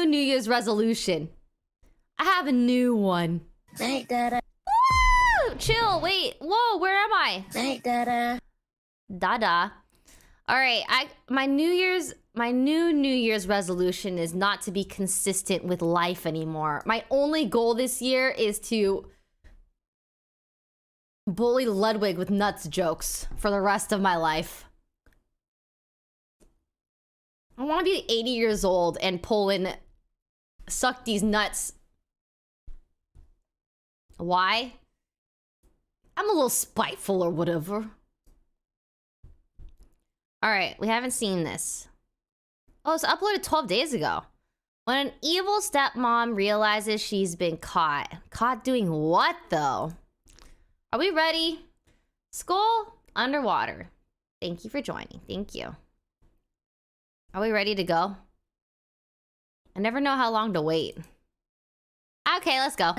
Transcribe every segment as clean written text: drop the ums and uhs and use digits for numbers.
New Year's resolution. I have a new one. Night, Dada. Woo! Chill, wait. Whoa, where am I? Night, Dada. Dada. All right, my new New Year's resolution is not to be consistent with life anymore. My only goal this year is to bully Ludwig with nuts jokes for the rest of my life. I want to be 80 years old and pull in suck these nuts. Why? I'm a little spiteful or whatever. All right, we haven't seen this. Oh, it's uploaded 12 days ago. When an evil stepmom realizes she's been caught. Caught doing what, though? Are we ready? Skull underwater. Thank you for joining. Thank you. Are we ready to go? I never know how long to wait. Okay, let's go.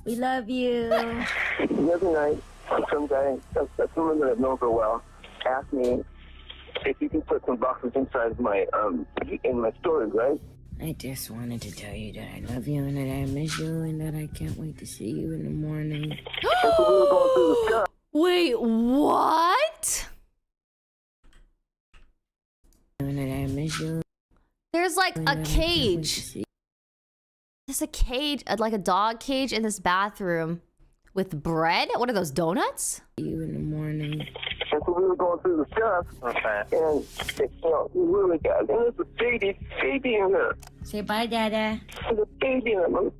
We love you. The other night, some guy, a woman that I've known for a while, asked me if you can put some boxes inside my in my storage, right? I just wanted to tell you that I love you and that I miss you and that I can't wait to see you in the morning. And so we were going through the stuff. Wait, what? And that I miss you. There's like and a that I can't wait to cage. see There's a cage, like a dog cage in this bathroom with bread. What are those, donuts? you in the morning. And so we were going through the stuff, and we really got, and there's a baby in there. Say bye, Dada. There's a baby in there.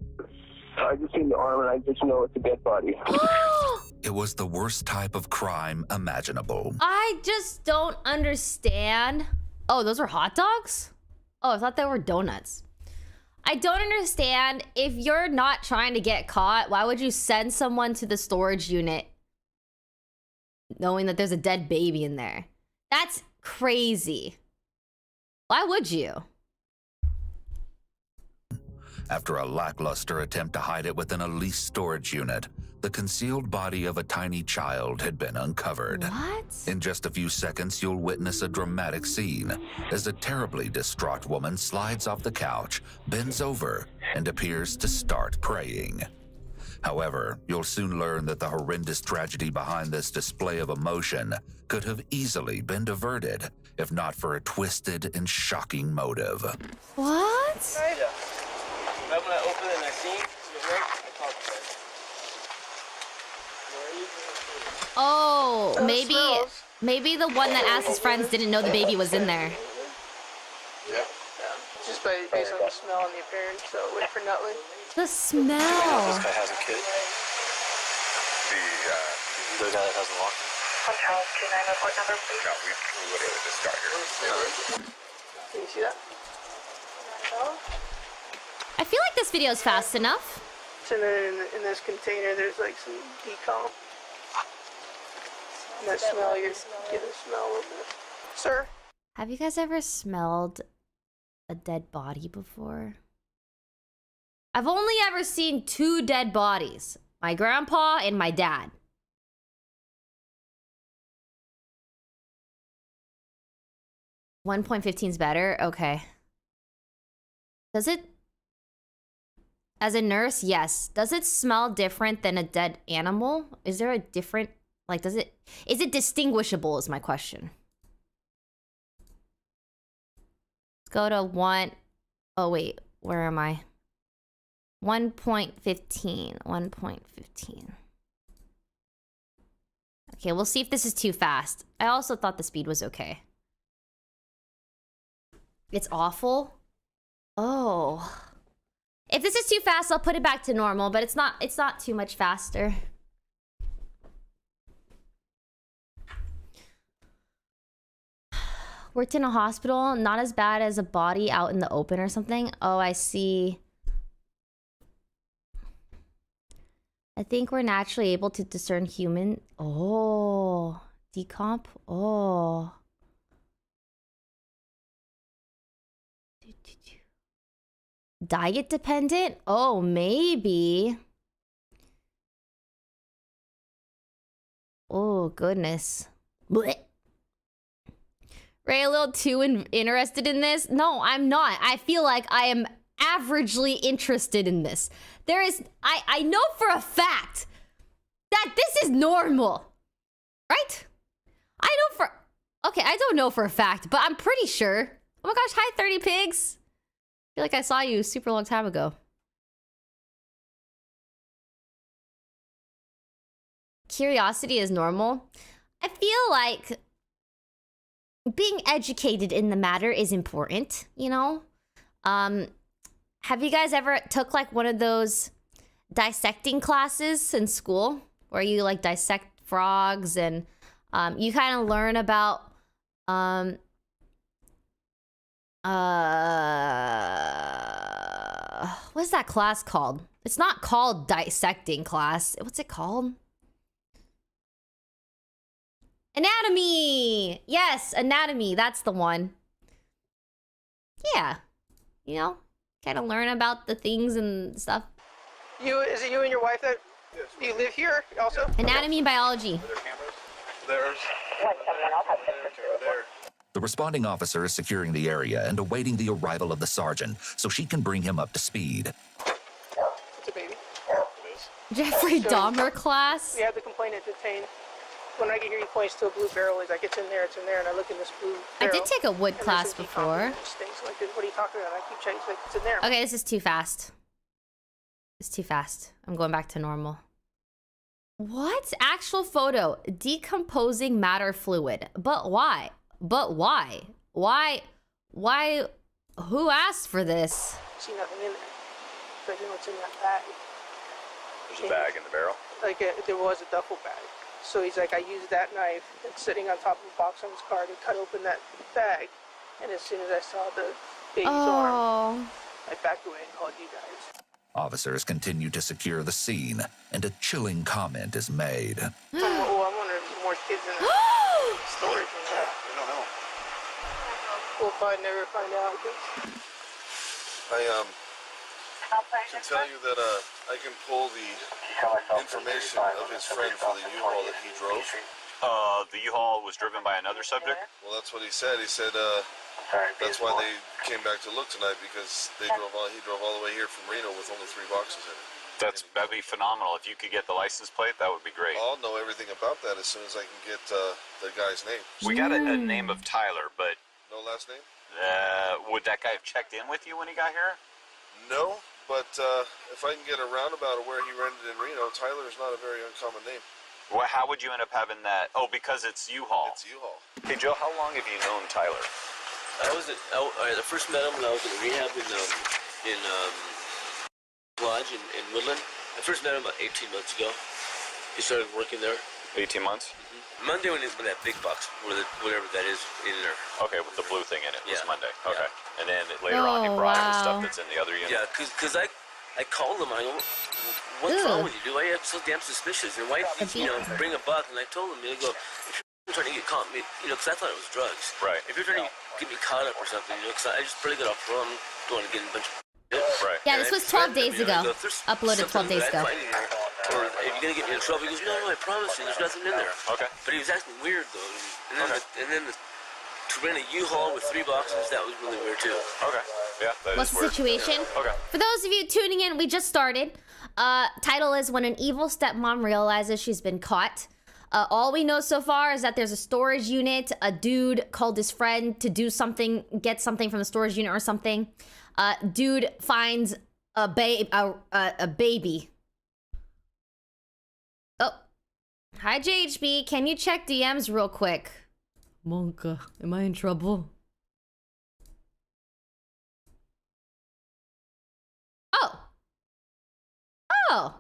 I just seen the arm, and I just know it's a dead body. It was the worst type of crime imaginable. I just don't understand. Oh, those were hot dogs? Oh, I thought they were donuts. I don't understand. If you're not trying to get caught, why would you send someone to the storage unit knowing that there's a dead baby in there? That's crazy. Why would you? After a lackluster attempt to hide it within a leased storage unit, the concealed body of a tiny child had been uncovered. What? In just a few seconds, you'll witness a dramatic scene as a terribly distraught woman slides off the couch, bends over, and appears to start praying. However, you'll soon learn that the horrendous tragedy behind this display of emotion could have easily been diverted, if not for a twisted and shocking motive. What? Yeah. I'm gonna open it and I see it work. I talk to it. Oh, maybe the one that asked his friends didn't know the baby was in there. Yeah. Just based on the smell and the appearance. So wait for Nutley. The smell. This guy has a kid. The guy that hasn't walked. One Charles 29 report number, please. No, we literally just got here. Can you see that? I feel like this video is fast enough. So then in this container, there's like some decomp. And that smell, you're getting the smell a little bit. Sir? Have you guys ever smelled a dead body before? I've only ever seen 2 dead bodies. My grandpa and my dad. .15 is better? Okay. Does it... As a nurse, yes. Does it smell different than a dead animal? Is there a different... Like, does it... Is it distinguishable is my question. Let's go to 1... Oh, wait. Where am I? 1.15. 1.15. Okay, we'll see if this is too fast. I also thought the speed was okay. It's awful. Oh. If this is too fast, I'll put it back to normal, but it's not too much faster. Worked in a hospital, not as bad as a body out in the open or something. Oh, I see. I think we're naturally able to discern human. Oh, decomp. Oh. Diet dependent? Oh, maybe. Oh, goodness. Blech. Ray, a little too interested in this? No, I'm not. I feel like I am averagely interested in this. I know for a fact that this is normal, right? I don't know for a fact, but I'm pretty sure. Oh my gosh, hi 30 pigs. I feel like I saw you a super long time ago. Curiosity is normal. I feel like being educated in the matter is important, you know? Have you guys ever took like one of those dissecting classes in school where you like dissect frogs and you kind of learn about what's that class called? It's not called dissecting class. What's it called? Anatomy! Yes, anatomy. That's the one. Yeah. You know, kind of learn about the things and stuff. Is it you and your wife that you live here also? Anatomy and biology. There's there. The responding officer is securing the area and awaiting the arrival of the sergeant so she can bring him up to speed. It's a baby. It is. Jeffrey Dahmer class. We have the complainant detained. When I get here, he points to a blue barrel. He's like, it's in there, and I look in this blue I barrel. did take a wood and class there's before. some things like, what are you talking about? I keep checking. He's like, it's in there. Okay, this is too fast. It's too fast. I'm going back to normal. What? Actual photo. Decomposing matter fluid. But why? But why? Why? Who asked for this? See nothing in there. But I know it's in that bag. There's a bag in the barrel. Like, there was a duffel bag. So he's like, I used that knife that's sitting on top of a box on his car to cut open that bag. And as soon as I saw the baby's arm, I backed away and called you guys. Officers continue to secure the scene, and a chilling comment is made. Oh, I wonder if there's more kids in the storage than that. I don't know. We'll probably never find out. I can tell you that I can pull the information of his friend for the U-Haul that he drove. The U-Haul was driven by another subject? Well, that's what he said. He said that's why they came back to look tonight, because he drove all the way here from Reno with only 3 boxes in it. That'd be phenomenal. If you could get the license plate, that would be great. I'll know everything about that as soon as I can get the guy's name. We got a name of Tyler, but No last name? would that guy have checked in with you when he got here? No, but if I can get a roundabout of where he rented in Reno, Tyler is not a very uncommon name. Well, how would you end up having that? Oh, because it's U-Haul. It's U-Haul. Hey, Joe, how long have you known Tyler? I first met him when I was in rehab in Lodge in Woodland. I first met him about 18 months ago. He started working there. 18 months? Monday when that big box, whatever that is, in there. Okay, with the blue thing in it was Yeah. Monday. Okay. Yeah. And then later on, you brought the stuff that's in the other unit? Yeah, because I called him. I go, what's wrong with you, dude? Why are you so damn suspicious? And why, bring a buck? And I told him, I go, if you're trying to get caught, because I thought it was drugs. Right. If you're trying to get me caught up or something, because I just barely got off from going to get a bunch of Right. Yeah, this was 12 days ago. Uploaded 12 days ago. Or are you gonna get me in trouble? He goes, no, I promise you, there's nothing in there. Okay. But he was acting weird though, and then to rent a U-Haul with 3 boxes, that was really weird too. Okay. Yeah, that What's is the weird. situation? Okay. For those of you tuning in, we just started. Title is When an Evil Stepmom Realizes She's Been Caught. All we know so far is that there's a storage unit. A dude called his friend to do something, get something from the storage unit or something. Dude finds a baby. Oh. Hi, JHB. Can you check DMs real quick? Monka, am I in trouble? Oh. Oh.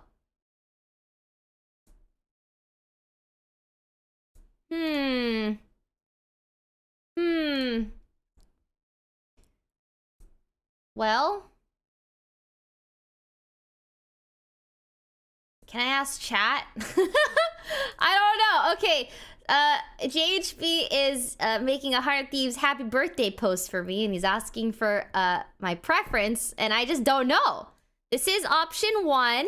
Well, can I ask chat? I don't know. Okay, JHB is making a Heart Thieves happy birthday post for me, and he's asking for my preference, and I just don't know. This is option 1.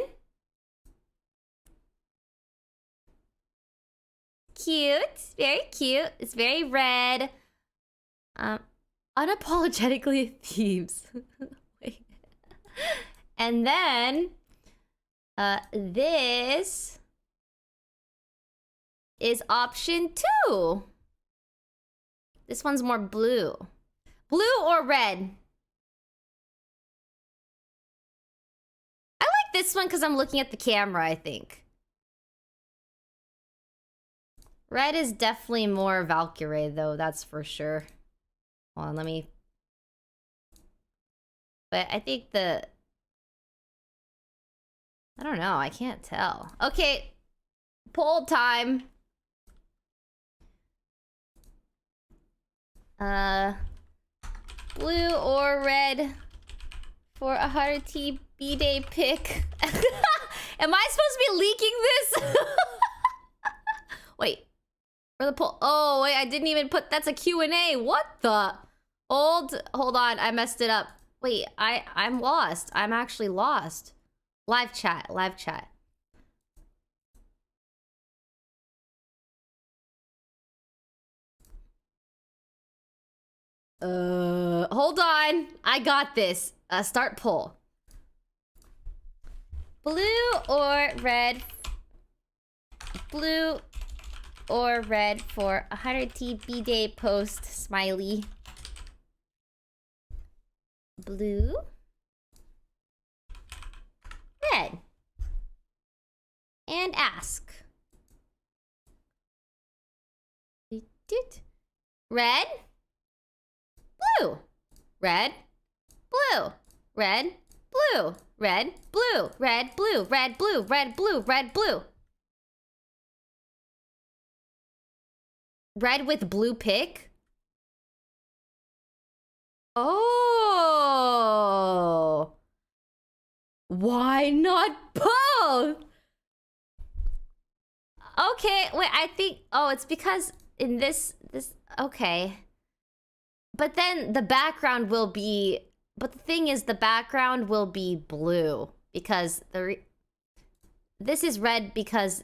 Cute, very cute. It's very red. Unapologetically thieves. Wait. And then this is option 2. This one's more blue. Blue or red? I like this one because I'm looking at the camera, I think. Red is definitely more Valkyrie, though, that's for sure. Hold on, let me... But I think the... I don't know, I can't tell. Okay, poll time. Blue or red for a 100T B-Day pick? Am I supposed to be leaking this? Wait, for the poll. Oh, wait, I didn't even put, that's a Q&A. What the? Hold on, I messed it up. Wait, I'm lost. I'm actually lost. Live chat, live chat. Hold on. I got this. Start poll. Blue or red? Blue or red for a 100T B-Day post, smiley. Blue. Red. And ask. Red. Blue. Red. Blue. Red. Blue. Red. Blue. Red. Blue. Red. Blue. Red. Blue. Red. Blue. Red with blue pick? Oh. Why not both? Okay, wait, I think... Oh, it's because in this... Okay. But then the background will be... But the thing is, the background will be blue. Because this is red because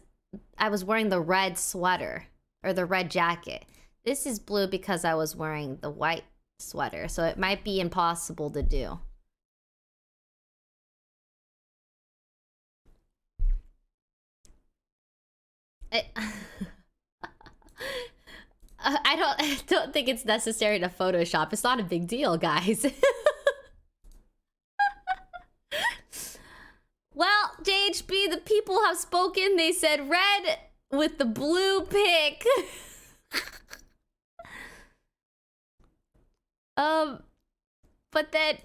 I was wearing the red sweater. Or the red jacket. This is blue because I was wearing the white sweater. So it might be impossible to do. I don't think it's necessary to Photoshop. It's not a big deal, guys. Well, JHB, the people have spoken. They said red with the blue pick. But then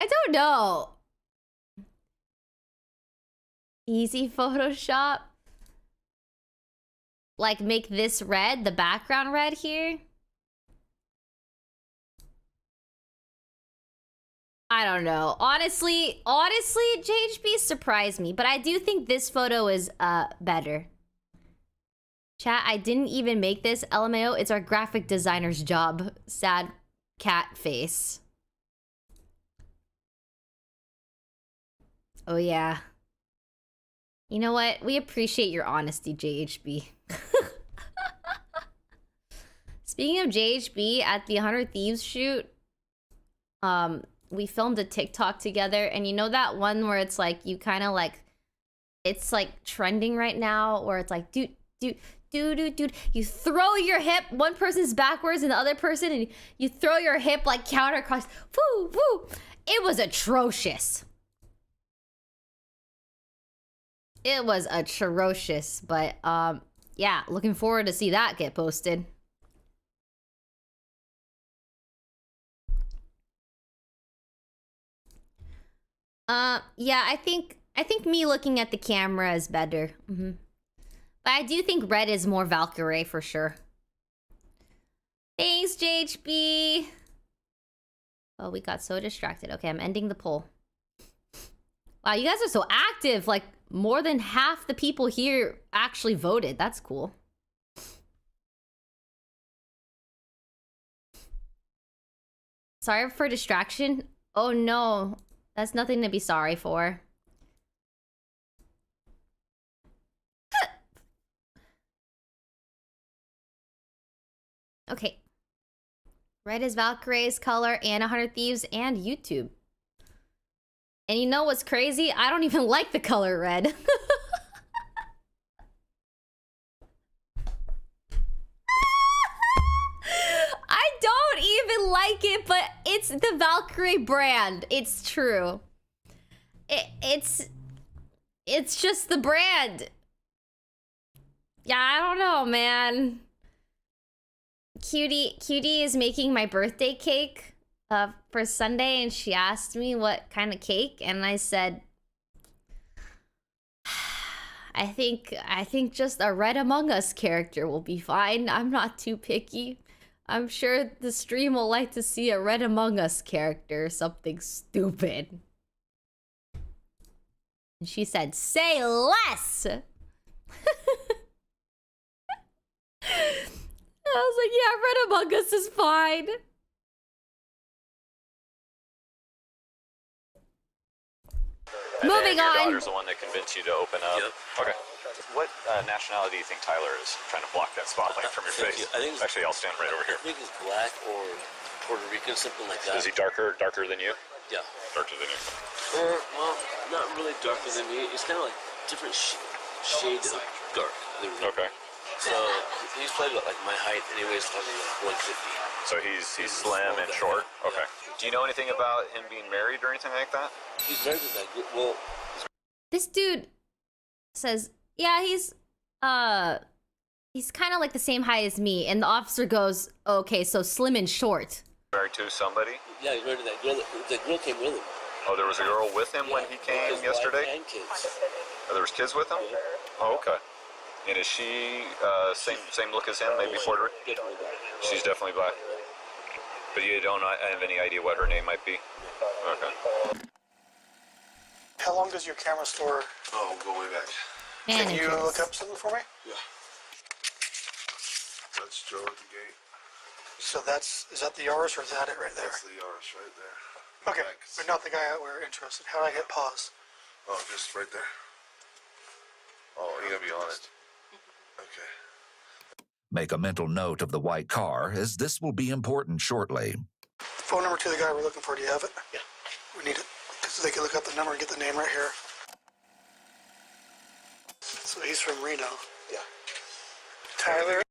I don't know. Easy Photoshop. Like make this red, the background red here. I don't know. Honestly, JHB surprised me, but I do think this photo is better. Chat, I didn't even make this. LMAO, it's our graphic designer's job. Sad cat face. Oh yeah. You know what? We appreciate your honesty, JHB. Speaking of JHB, at the 100 Thieves shoot, we filmed a TikTok together, and you know that one where it's like, you kind of like, it's like trending right now, where it's like, dude, you throw your hip, one person's backwards and the other person, and you throw your hip like counter across, woo, woo. It was atrocious. It was atrocious, but yeah, looking forward to see that get posted. Yeah, I think me looking at the camera is better. But I do think red is more Valkyrie for sure. Thanks, JHB. Oh, we got so distracted. Okay, I'm ending the poll. Wow, you guys are so active. Like, more than half the people here actually voted. That's cool. Sorry for distraction. Oh no, that's nothing to be sorry for. Okay. Red is Valkyrie's color and 100 Thieves and YouTube. And you know what's crazy? I don't even like the color red. I don't even like it, but it's the Valkyrie brand. It's true. It's just the brand. Yeah, I don't know, man. Cutie is making my birthday cake for Sunday, and she asked me what kind of cake, and I said, I think just a Red Among Us character will be fine. I'm not too picky. I'm sure the stream will like to see a Red Among Us character, something stupid. And she said, say less! I was like, yeah, Red Among Us is fine. Moving your on. daughter's the one that convinced you to open up. Yep. Okay. What nationality do you think Tyler is? Trying to block that spotlight from your Thank face. you. I think Actually, I'll stand right over here. I think it's black or Puerto Rican, something like that. Is he darker than you? Yeah. Darker than you. Well, not really darker than me. It's kind of like different shades of dark. Okay. So he's probably about like my height, and he weighs probably like 150. So he's slim and short. Okay. Do you know anything about him being married or anything like that? He's married to that girl. Well, This dude says, yeah, he's kind of like the same height as me. And the officer goes, okay, so slim and short. Married to somebody? yeah, he's married to that girl. That girl came with him. Oh, there was a girl with him when he came His yesterday? wife and kids. Oh, there was kids with him? Yeah. Oh, okay. And is she same look as him, maybe Puerto Rican? Definitely black. She's definitely black. But you don't have any idea what her name might be? Okay. How long does your camera store? Oh, go way back. Can you Managers. look up something for me? Yeah. That's Joe at the gate. So is that the Yaris or is that it right there? That's the Yaris right there. Okay, Thanks. but not the guy we're interested. How do I hit pause? Oh, just right there. Oh, you gotta be on it. Okay. Make a mental note of the white car, as this will be important shortly. Phone number to the guy we're looking for. Do you have it? Yeah. We need it so they can look up the number and get the name right here. So he's from Reno. Yeah. Tyler,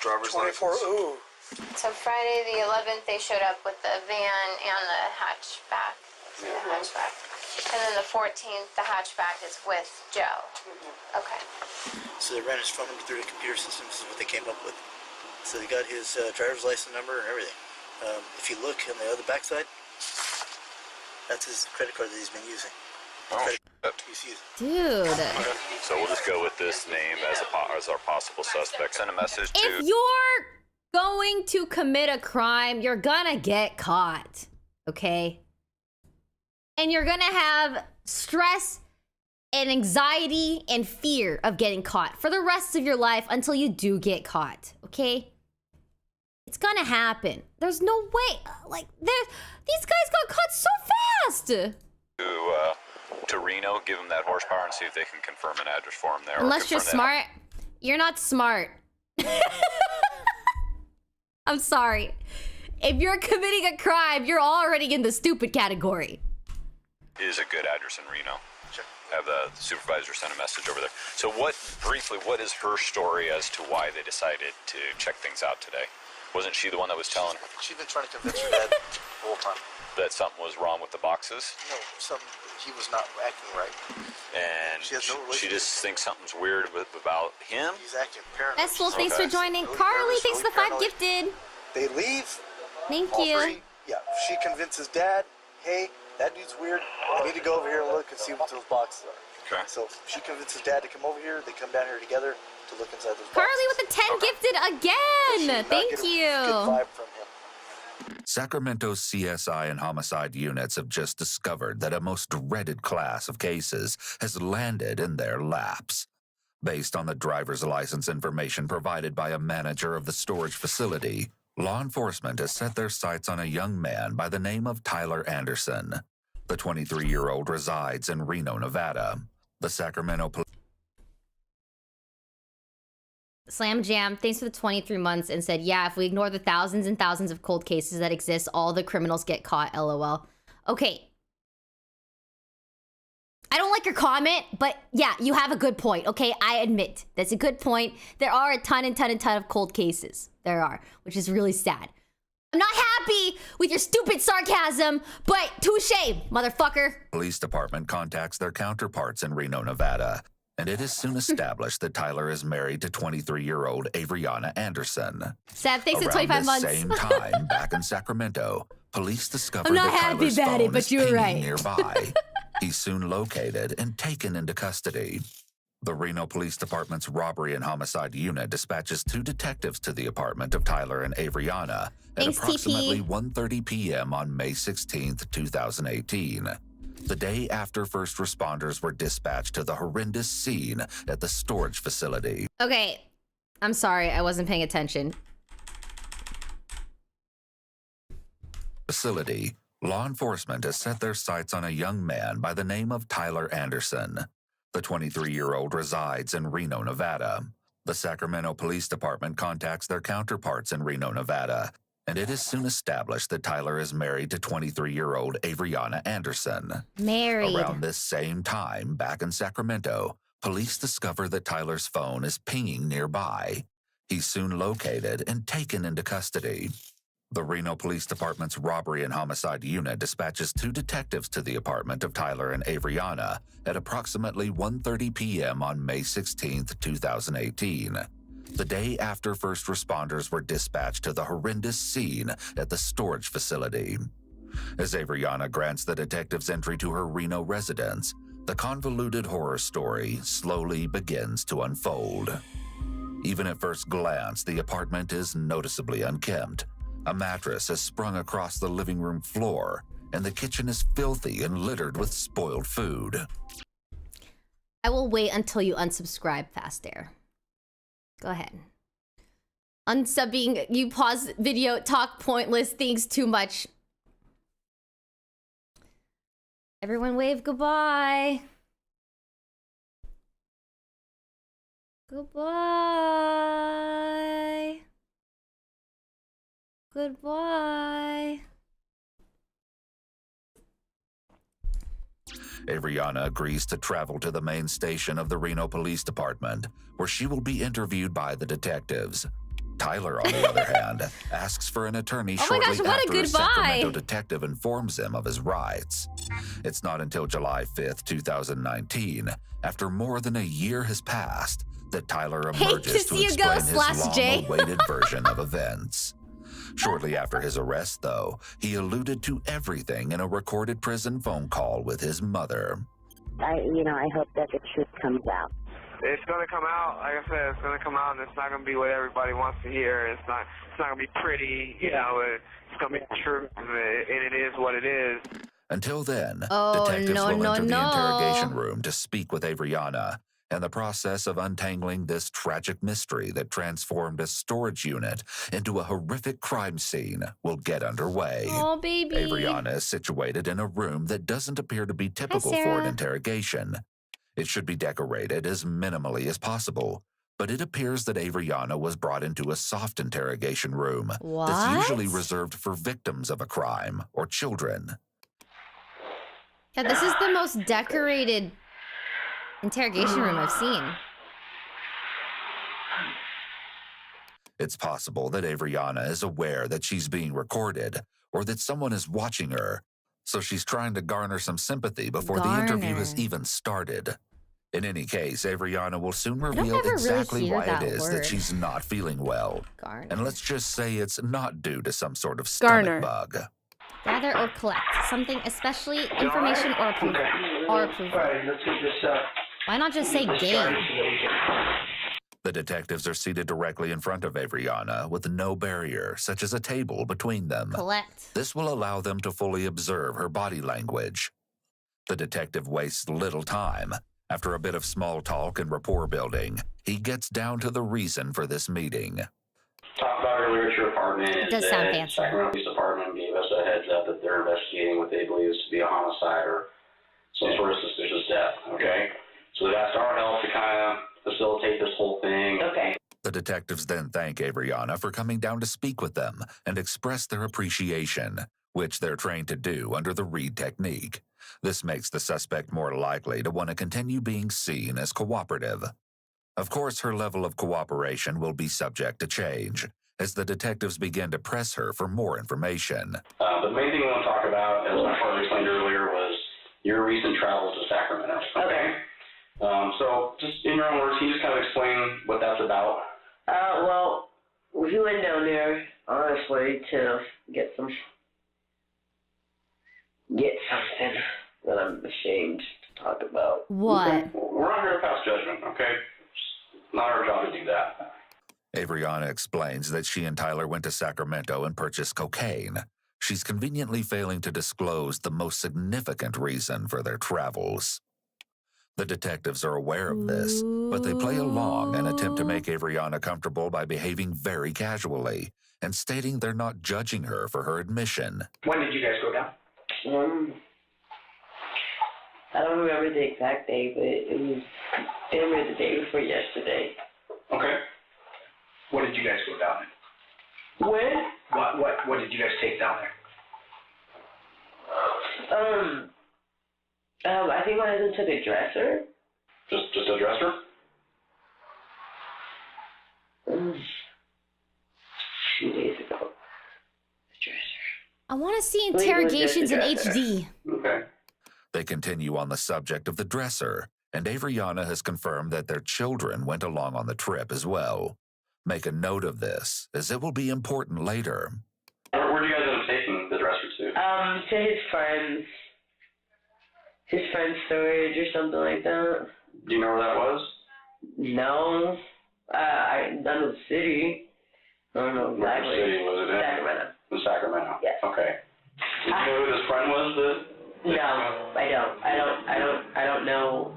Driver's 24. license. Ooh. So Friday the 11th, they showed up with the van and the hatchback. The hatchback. And then the 14th, the hatchback is with Joe. Okay. So they ran his phone number through the computer system. This is what they came up with. So they got his driver's license number and everything. If you look on the other backside, that's his credit card that he's been using. Oh, Dude. So we'll just go with this name as our possible suspect. Send a message to... If you're going to commit a crime, you're gonna get caught. Okay? And you're gonna have stress and anxiety and fear of getting caught for the rest of your life until you do get caught. Okay? It's gonna happen. There's no way. Like, these guys got caught so fast. To Reno, give them that horsepower and see if they can confirm an address for him there. Unless you're smart. You're not smart. I'm sorry. If you're committing a crime, you're already in the stupid category. Is a good address in Reno. Have the supervisor send a message over there. So what is her story as to why they decided to check things out today? Wasn't she the one that was telling her She's been trying to convince her dad the whole time. that something was wrong with the boxes? No, he was not acting right. And She has no she relationship. just thinks something's weird about him? He's acting paranoid. Festival, thanks for Okay. joining. Really Carly, nervous, thanks for really the 5 paranoid. gifted. They leave. Thank all you. three. Yeah, she convinces dad, hey, that dude's weird. We need to go over here and look and see what those boxes are. Okay. So she convinces dad to come over here. They come down here together to look inside those boxes. Carly with the 10 gifted again. Thank Good you. vibe from him. Sacramento's CSI and homicide units have just discovered that a most dreaded class of cases has landed in their laps. Based on the driver's license information provided by a manager of the storage facility, law enforcement has set their sights on a young man by the name of Tyler Anderson. The 23-year-old resides in Reno, Nevada. The Sacramento police Slam Jam, thanks for the 23 months, and said, yeah, if we ignore the thousands and thousands of cold cases that exist, all the criminals get caught, LOL. Okay. I don't like your comment, but yeah, you have a good point, okay? I admit, that's a good point. There are a ton of cold cases. There are, which is really sad. I'm not happy with your stupid sarcasm, but touche, motherfucker. Police department contacts their counterparts in Reno, Nevada, and it is soon established that Tyler is married to 23-year-old Avriana Anderson. Sad, thanks to Around 25 months. Same time, back in Sacramento, police discovered I'm not that happy Tyler's about it, phone but is you're pinging right. nearby. He's soon located and taken into custody. The Reno Police Department's Robbery and Homicide Unit dispatches 2 detectives to the apartment of Tyler and Avriana at Thanks, approximately TP. 1:30 p.m. on May 16th, 2018. The day after first responders were dispatched to the horrendous scene at the storage facility. Okay, I'm sorry, I wasn't paying attention. Facility. Law enforcement has set their sights on a young man by the name of Tyler Anderson. The 23-year-old resides in Reno, Nevada. The Sacramento Police Department contacts their counterparts in Reno, Nevada, and it is soon established that Tyler is married to 23-year-old Avriana Anderson. Married. Around this same time, back in Sacramento, police discover that Tyler's phone is pinging nearby. He's soon located and taken into custody. The Reno Police Department's Robbery and Homicide Unit dispatches 2 detectives to the apartment of Tyler and Avriana at approximately 1:30 p.m. on May 16th, 2018. The day after first responders were dispatched to the horrendous scene at the storage facility. As Avriana grants the detectives entry to her Reno residence, the convoluted horror story slowly begins to unfold. Even at first glance, the apartment is noticeably unkempt. A mattress has sprung across the living room floor, and the kitchen is filthy and littered with spoiled food. I will wait until you unsubscribe, Fast Air. Go ahead. Unsubbing, you pause video, talk pointless things too much. Everyone wave goodbye. Goodbye. Goodbye. Avriana agrees to travel to the main station of the Reno Police Department, where she will be interviewed by the detectives. Tyler, on the other hand, asks for an attorney shortly after a Sacramento detective informs him of his rights. It's not until July 5th, 2019, after more than a year has passed, that Tyler emerges to explain his long-awaited version of events. Shortly after his arrest, though, he alluded to everything in a recorded prison phone call with his mother. I hope that the truth comes out. It's going to come out. Like I said, it's going to come out, and it's not going to be what everybody wants to hear. It's not going to be pretty, it's going to be the truth, and it is what it is. Until then, detectives will enter the interrogation room to speak with Avriana, and the process of untangling this tragic mystery that transformed a storage unit into a horrific crime scene will get underway. Oh, baby. Avriana is situated in a room that doesn't appear to be typical for an interrogation. It should be decorated as minimally as possible, but it appears that Avriana was brought into a soft interrogation room that's usually reserved for victims of a crime or children. Yeah, this is the most decorated interrogation room I've seen. It's possible that Avriana is aware that she's being recorded or that someone is watching her, so she's trying to garner some sympathy before the interview has even started. In any case, Avriana will soon reveal exactly why it is that she's not feeling well. And let's just say it's not due to some sort of stomach bug. Gather or collect something, especially information or approval. Why not just say game? The detectives are seated directly in front of Avriana with no barrier, such as a table, between them. Collect. This will allow them to fully observe her body language. The detective wastes little time. After a bit of small talk and rapport building, he gets down to the reason for this meeting. Talked about earlier at your apartment. It does sound fancy. Sacramento Police Department gave us a heads up that they're investigating what they believe to be a homicide or some sort of suspicious death. Okay, so they've asked our help to kind of facilitate this whole thing. Okay. The detectives then thank Avriana for coming down to speak with them and express their appreciation, which they're trained to do under the Reed technique. This makes the suspect more likely to want to continue being seen as cooperative. Of course, her level of cooperation will be subject to change as the detectives begin to press her for more information. The main thing I want to talk about, as my partner explained earlier, was your recent travel to Sacramento. Okay. So, just in your own words, can you just kind of explain what that's about? Well, we went down there, honestly, to get something that I'm ashamed to talk about. What? Okay. We're not here to pass judgment, okay? It's not our job to do that. Avriana explains that she and Tyler went to Sacramento and purchased cocaine. She's conveniently failing to disclose the most significant reason for their travels. The detectives are aware of this, but they play along and attempt to make Avriana comfortable by behaving very casually and stating they're not judging her for her admission. When did you guys go down? I don't remember the exact day, but it was damn near the day before yesterday. Okay. What did you guys go down in? When? What did you guys take down there? I think my husband took a dresser. Just a dresser? A few days ago. A dresser. I want to see interrogations in HD. Okay. They continue on the subject of the dresser, and Avriana has confirmed that their children went along on the trip as well. Make a note of this, as it will be important later. Where do you guys end up taking the dresser to? To his friend's storage or something like that. Do you know where that was? No. I don't know the city. I don't know exactly. Which city was it in? Sacramento. In Sacramento? Yes. Okay. Do you know who this friend was No, I don't know.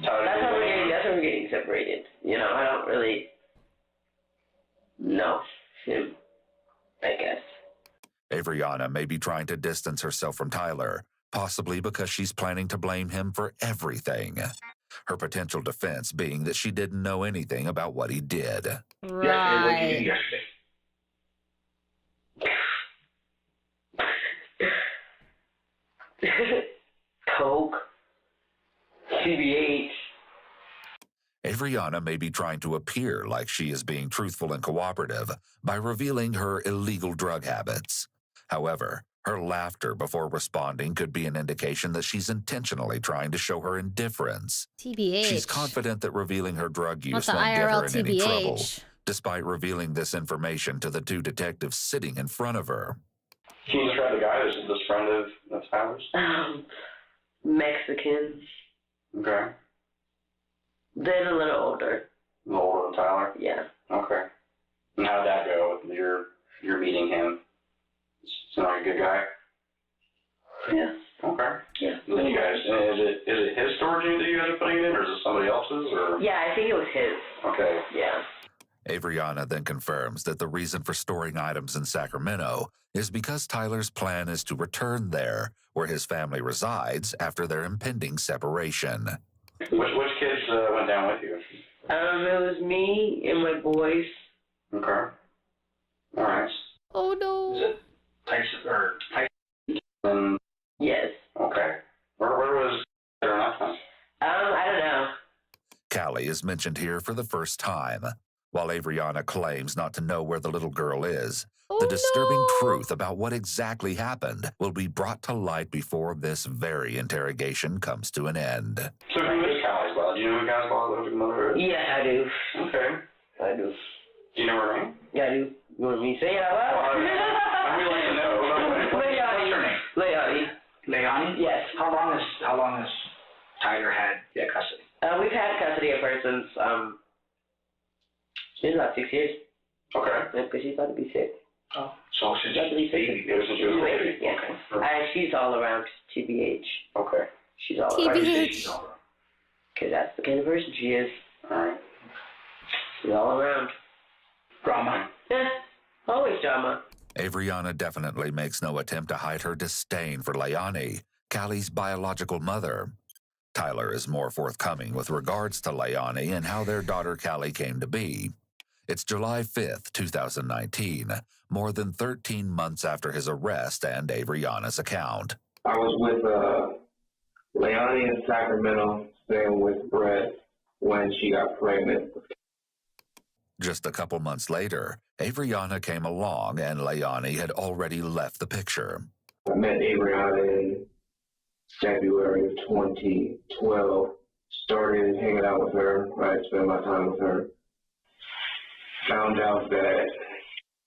That's how we're getting separated. You know, I don't really know him, I guess. Avriana may be trying to distance herself from Tyler, possibly because she's planning to blame him for everything. Her potential defense being that she didn't know anything about what he did. Right. What did you do yesterday? Coke. CBH. Avriana may be trying to appear like she is being truthful and cooperative by revealing her illegal drug habits. However, her laughter before responding could be an indication that she's intentionally trying to show her indifference. TBH. She's confident that revealing her drug use Not the won't get IRL her in any trouble, TBH. despite revealing this information to the two detectives sitting in front of her. Can you describe the guy, this friend of Tyler's? Mexican. Okay. Then a little older. A little older than Tyler? Yeah. Okay. And how'd that go? You're meeting him. Seem like a good guy? Yeah. Okay. Yeah. Then you guys, is it his storage unit that you guys are putting it in, or is it somebody else's? Or? Yeah, I think it was his. Okay. Yeah. Avriana then confirms that the reason for storing items in Sacramento is because Tyler's plan is to return there, where his family resides after their impending separation. Which kids went down with you? It was me and my boys. Okay. All right. Oh no. Is it Tyson? Yes. Okay. Where was there last time? I don't know. Callie is mentioned here for the first time. While Avriana claims not to know where the little girl is, the disturbing truth about what exactly happened will be brought to light before this very interrogation comes to an end. So who is Callie's mother? Do you know who Callie's mother is? Yeah, I do. Okay. I do. Do you know her name? Yeah, I do. You want me to say it out loud? I would like to know. What's her name? Leonie. Leonie? Yes. How long has Tyler had custody? We've had custody of her since, it's been about 6 years. Okay. Because she's about to be 6. Oh. So since she was baby? Yeah. Okay. She's all around TBH. Okay. She's all TBH. around. Because that's the kind of person she is. Alright. She's all around. Drama. Yeah. Always drama. Avriana definitely makes no attempt to hide her disdain for Leonie, Callie's biological mother. Tyler is more forthcoming with regards to Leonie and how their daughter Callie came to be. It's July 5th, 2019, more than 13 months after his arrest and Avriana's account. I was with Leonie in Sacramento, staying with Brett when she got pregnant. Just a couple months later, Avriana came along and Leonie had already left the picture. I met Avriana in February of 2012. Started hanging out with her, right, spent my time with her. Found out that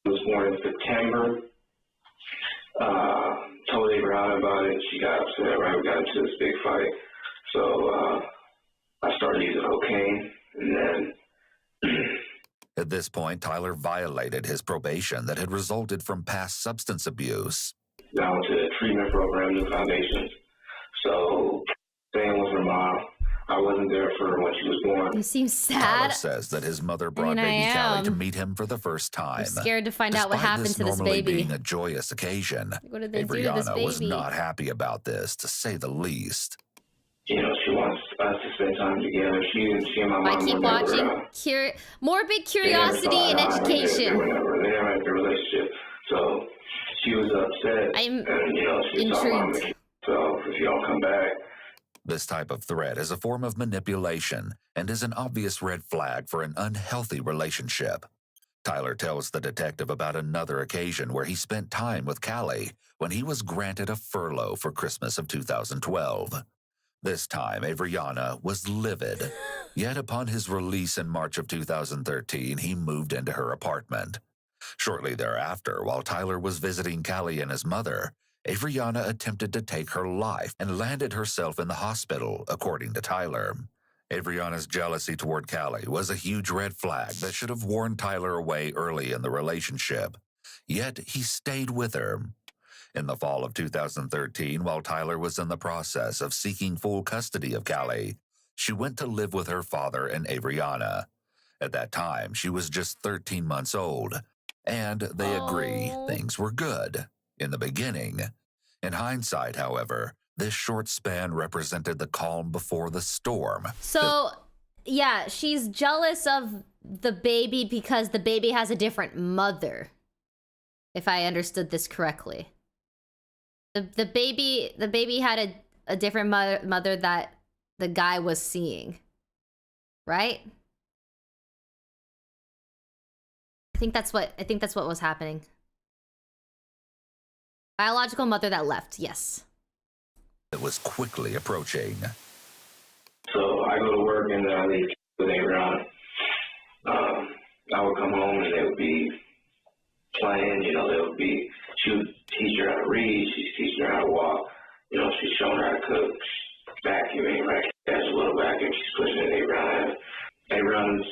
she was born in September. Told Avriana about it. She got upset, right? We got into this big fight. So I started using cocaine, and then... At this point, Tyler violated his probation that had resulted from past substance abuse. I went to a treatment program, New Foundations. So, staying with her mom. I wasn't there for her when she was born. You seem sad. Tyler says that his mother brought baby Callie to meet him for the first time. I'm scared to find out what happened to this baby. Being a joyous occasion, what did they do to this baby? was not happy about this, to say the least. You know, she wants us to spend time together. She and my mom. I keep watching morbid curiosity and education. They never had a relationship, so she was upset. I'm she intrigued. So if y'all come back. This type of threat is a form of manipulation and is an obvious red flag for an unhealthy relationship. Tyler tells the detective about another occasion where he spent time with Callie when he was granted a furlough for Christmas of 2012. This time, Avriana was livid. Yet upon his release in March of 2013, he moved into her apartment. Shortly thereafter, while Tyler was visiting Callie and his mother, Avriana attempted to take her life and landed herself in the hospital, according to Tyler. Avriana's jealousy toward Callie was a huge red flag that should have warned Tyler away early in the relationship. Yet he stayed with her. In the fall of 2013, while Tyler was in the process of seeking full custody of Callie, she went to live with her father and Avriana. At that time, she was just 13 months old, and they agree things were good in the beginning. In hindsight, however, this short span represented the calm before the storm. So, yeah, she's jealous of the baby because the baby has a different mother, if I understood this correctly. The baby had a different mother that the guy was seeing, right? I think that's what was happening. Biological mother that left, yes. It was quickly approaching. So I go to work and then I leave with Avriana. I would come home and they would be playing, she would teach her how to read, she's teaching her how to walk, she's showing her how to cook, vacuuming, right? As a little vacuum, she's pushing it Avriana. Avriana's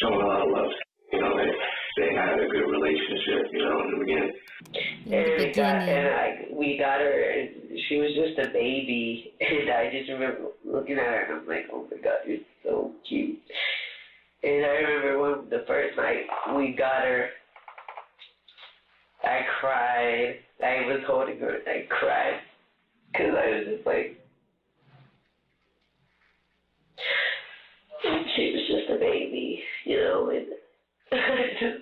showing a lot of love. They had a good relationship, in the beginning. We got her, and she was just a baby, and I just remember looking at her, and I'm like, oh my God, you're so cute. And I remember when the first night we got her, I cried. I was holding her, and I cried, because I was just like, she was just a baby, and I just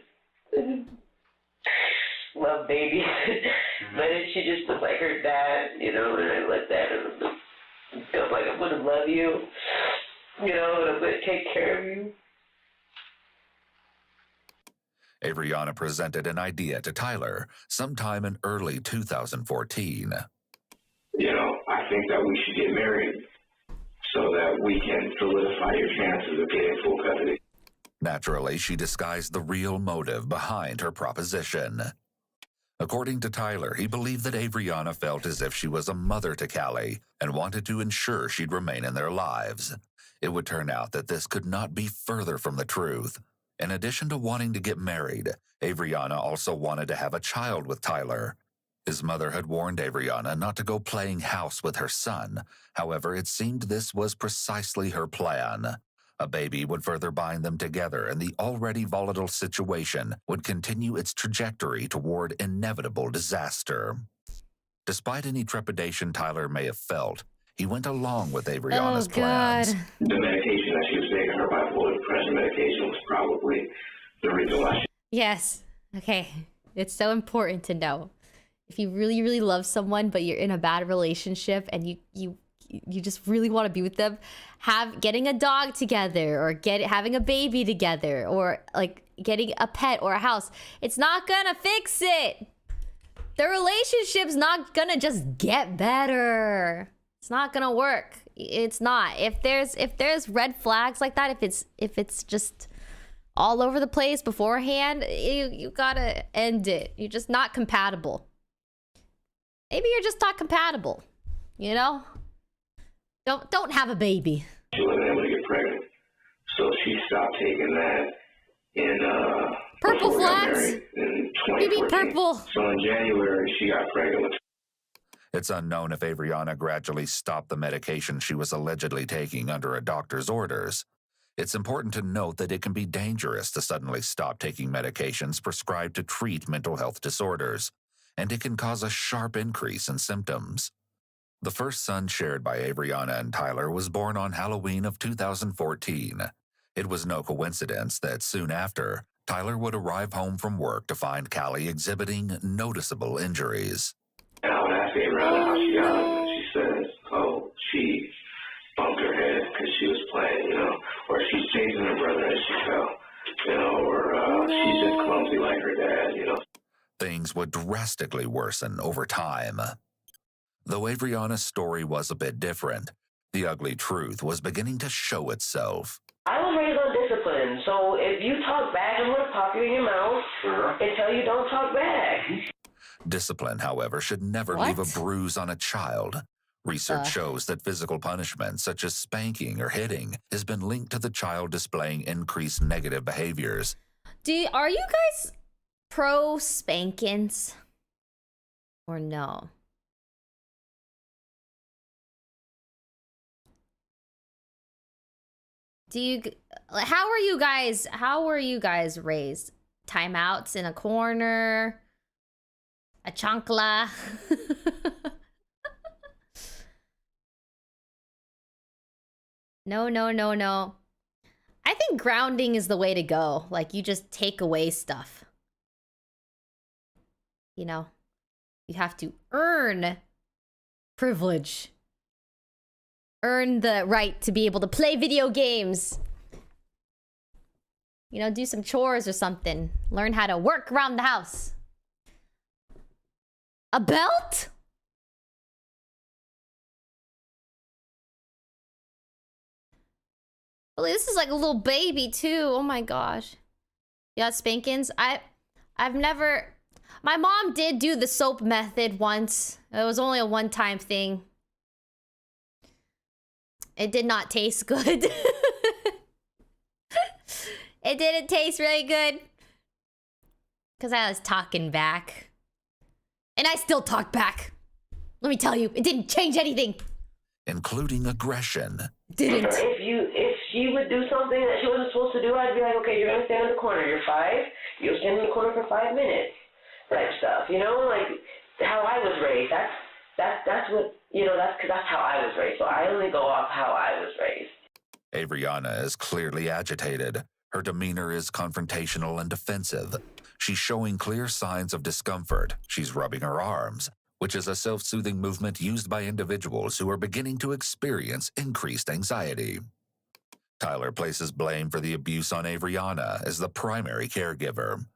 love babies. But then she just looked like her dad, and I looked at him and felt like I'm going to love you, and I'm going to take care of you. Avriana presented an idea to Tyler sometime in early 2014. I think that we should get married so that we can solidify your chances of getting full custody. Naturally, she disguised the real motive behind her proposition. According to Tyler, he believed that Avriana felt as if she was a mother to Callie and wanted to ensure she'd remain in their lives. It would turn out that this could not be further from the truth. In addition to wanting to get married, Avriana also wanted to have a child with Tyler. His mother had warned Avriana not to go playing house with her son. However, it seemed this was precisely her plan. A baby would further bind them together, and the already volatile situation would continue its trajectory toward inevitable disaster. Despite any trepidation Tyler may have felt, he went along with Avriana's plans. The medication that she was taking, her bipolar depression medication, was probably the reason why Yes. Okay. It's so important to know. If you really, really love someone, but you're in a bad relationship and you just really want to be with them, getting a dog together or having a baby together or like getting a pet or a house, it's not gonna fix it. The relationship's not gonna just get better. It's not gonna work. It's not. If there's red flags like that, if it's just all over the place beforehand, you gotta end it. You're just not compatible. Maybe you're just not compatible, you know? Don't have a baby. she wasn't able to get pregnant. So she stopped taking that in Purple before we got flags? married in Baby 2014. purple. So in January she got pregnant with It's unknown if Avriana gradually stopped the medication she was allegedly taking under a doctor's orders. It's important to note that it can be dangerous to suddenly stop taking medications prescribed to treat mental health disorders, and it can cause a sharp increase in symptoms. The first son shared by Avriana and Tyler was born on Halloween of 2014. It was no coincidence that soon after, Tyler would arrive home from work to find Callie exhibiting noticeable injuries. And I would ask Abraham how she got him, and she says, oh, she bumped her head because she was playing, or she's chasing her brother and she fell, or she's just clumsy like her dad, Things would drastically worsen over time. Though Avriana's story was a bit different, the ugly truth was beginning to show itself. I was raised on discipline, so if you talk back, I'm going to pop you in your mouth and tell you don't talk back. Discipline, however, should never leave a bruise on a child. Research shows that physical punishment, such as spanking or hitting, has been linked to the child displaying increased negative behaviors. Are you guys pro spankings or no? How were you guys raised? Timeouts in a corner? A chancla? No. I think grounding is the way to go. Like, you just take away stuff. You have to earn privilege. Earn the right to be able to play video games. Do some chores or something. Learn how to work around the house. A belt? Well, this is like a little baby too. Oh my gosh. Yeah, spankings. I've never... My mom did do the soap method once. It was only a one-time thing. It did not taste good. It didn't taste really good. Because I was talking back. And I still talk back. Let me tell you, it didn't change anything. Including aggression. Didn't. If she would do something that she wasn't supposed to do, I'd be like, okay, you're going to stand in the corner. You're 5. You'll stand in the corner for 5 minutes. Type stuff, like how I was raised. That's what, that's how I was raised. So I only go off how I was raised. Avriana is clearly agitated. Her demeanor is confrontational and defensive. She's showing clear signs of discomfort. She's rubbing her arms, which is a self-soothing movement used by individuals who are beginning to experience increased anxiety. Tyler places blame for the abuse on Avriana as the primary caregiver.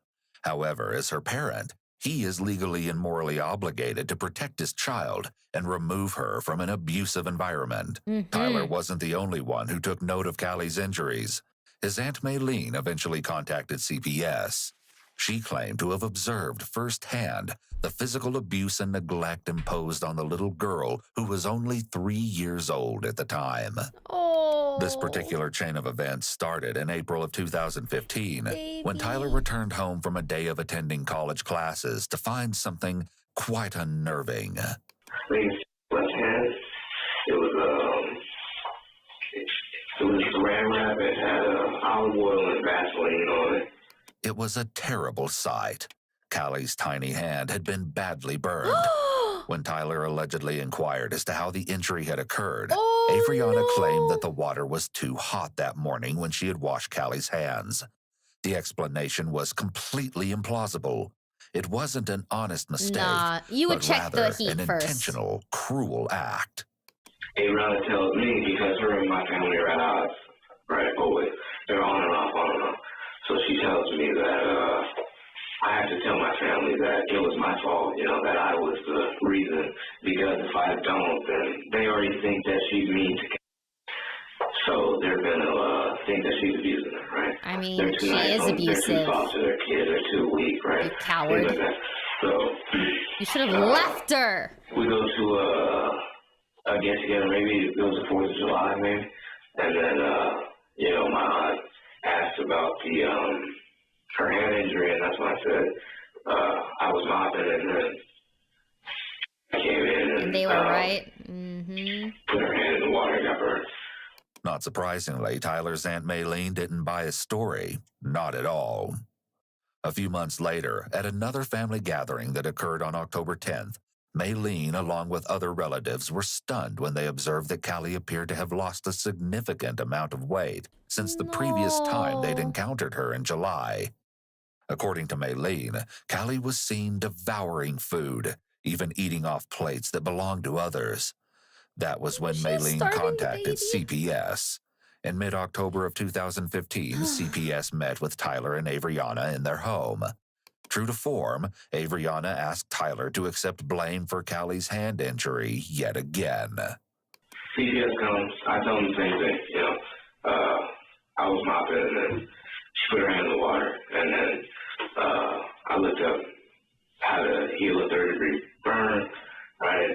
However, as her parent, he is legally and morally obligated to protect his child and remove her from an abusive environment. Tyler wasn't the only one who took note of Callie's injuries. His Aunt Maylene eventually contacted CPS. She claimed to have observed firsthand the physical abuse and neglect imposed on the little girl who was only 3 years old at the time. This particular chain of events started in April of 2015 when Tyler returned home from a day of attending college classes to find something quite unnerving. Left hand, it was Saran wrap. It had olive oil and Vaseline on it. It was a terrible sight. Callie's tiny hand had been badly burned. When Tyler allegedly inquired as to how the injury had occurred, Avriana claimed that the water was too hot that morning when she had washed Callie's hands. The explanation was completely implausible. It wasn't an honest mistake, Nah, you would but check the rather heat an first. intentional, cruel act. Ariana tells me, because her and my family are at odds, right? Always. They're on and off, on and off. So she tells me that I have to tell my family that it was my fault, you know, that I was the reason. Because if I don't, then they already think that she's mean to so they're gonna think that she's abusing her, right? I mean, they're too she nice, is they're abusive. too soft to their kids, they're too weak, right? You coward. Things like that. So you should have left her. We go to a get together, maybe it was the 4th of July, maybe, and then you know, my aunt asked about the her hand injury, and that's when I said I was mopping, and then I came in and they were right. Mm-hmm. Put her hand in the water and got burned. Not surprisingly, Tyler's Aunt Maylene didn't buy his story. Not at all. A few months later, at another family gathering that occurred on October 10th, Maylene, along with other relatives, were stunned when they observed that Callie appeared to have lost a significant amount of weight since the previous time they'd encountered her in July. According to Maylene, Callie was seen devouring food, even eating off plates that belonged to others. That was when Maylene contacted CPS. In mid-October of 2015, CPS met with Tyler and Avriana in their home. True to form, Avriana asked Tyler to accept blame for Callie's hand injury yet again. CPS comes, I tell them the same thing, you know. I was mopping, and then she put her hand in the water, and then I looked up how to heal a third-degree burn, right?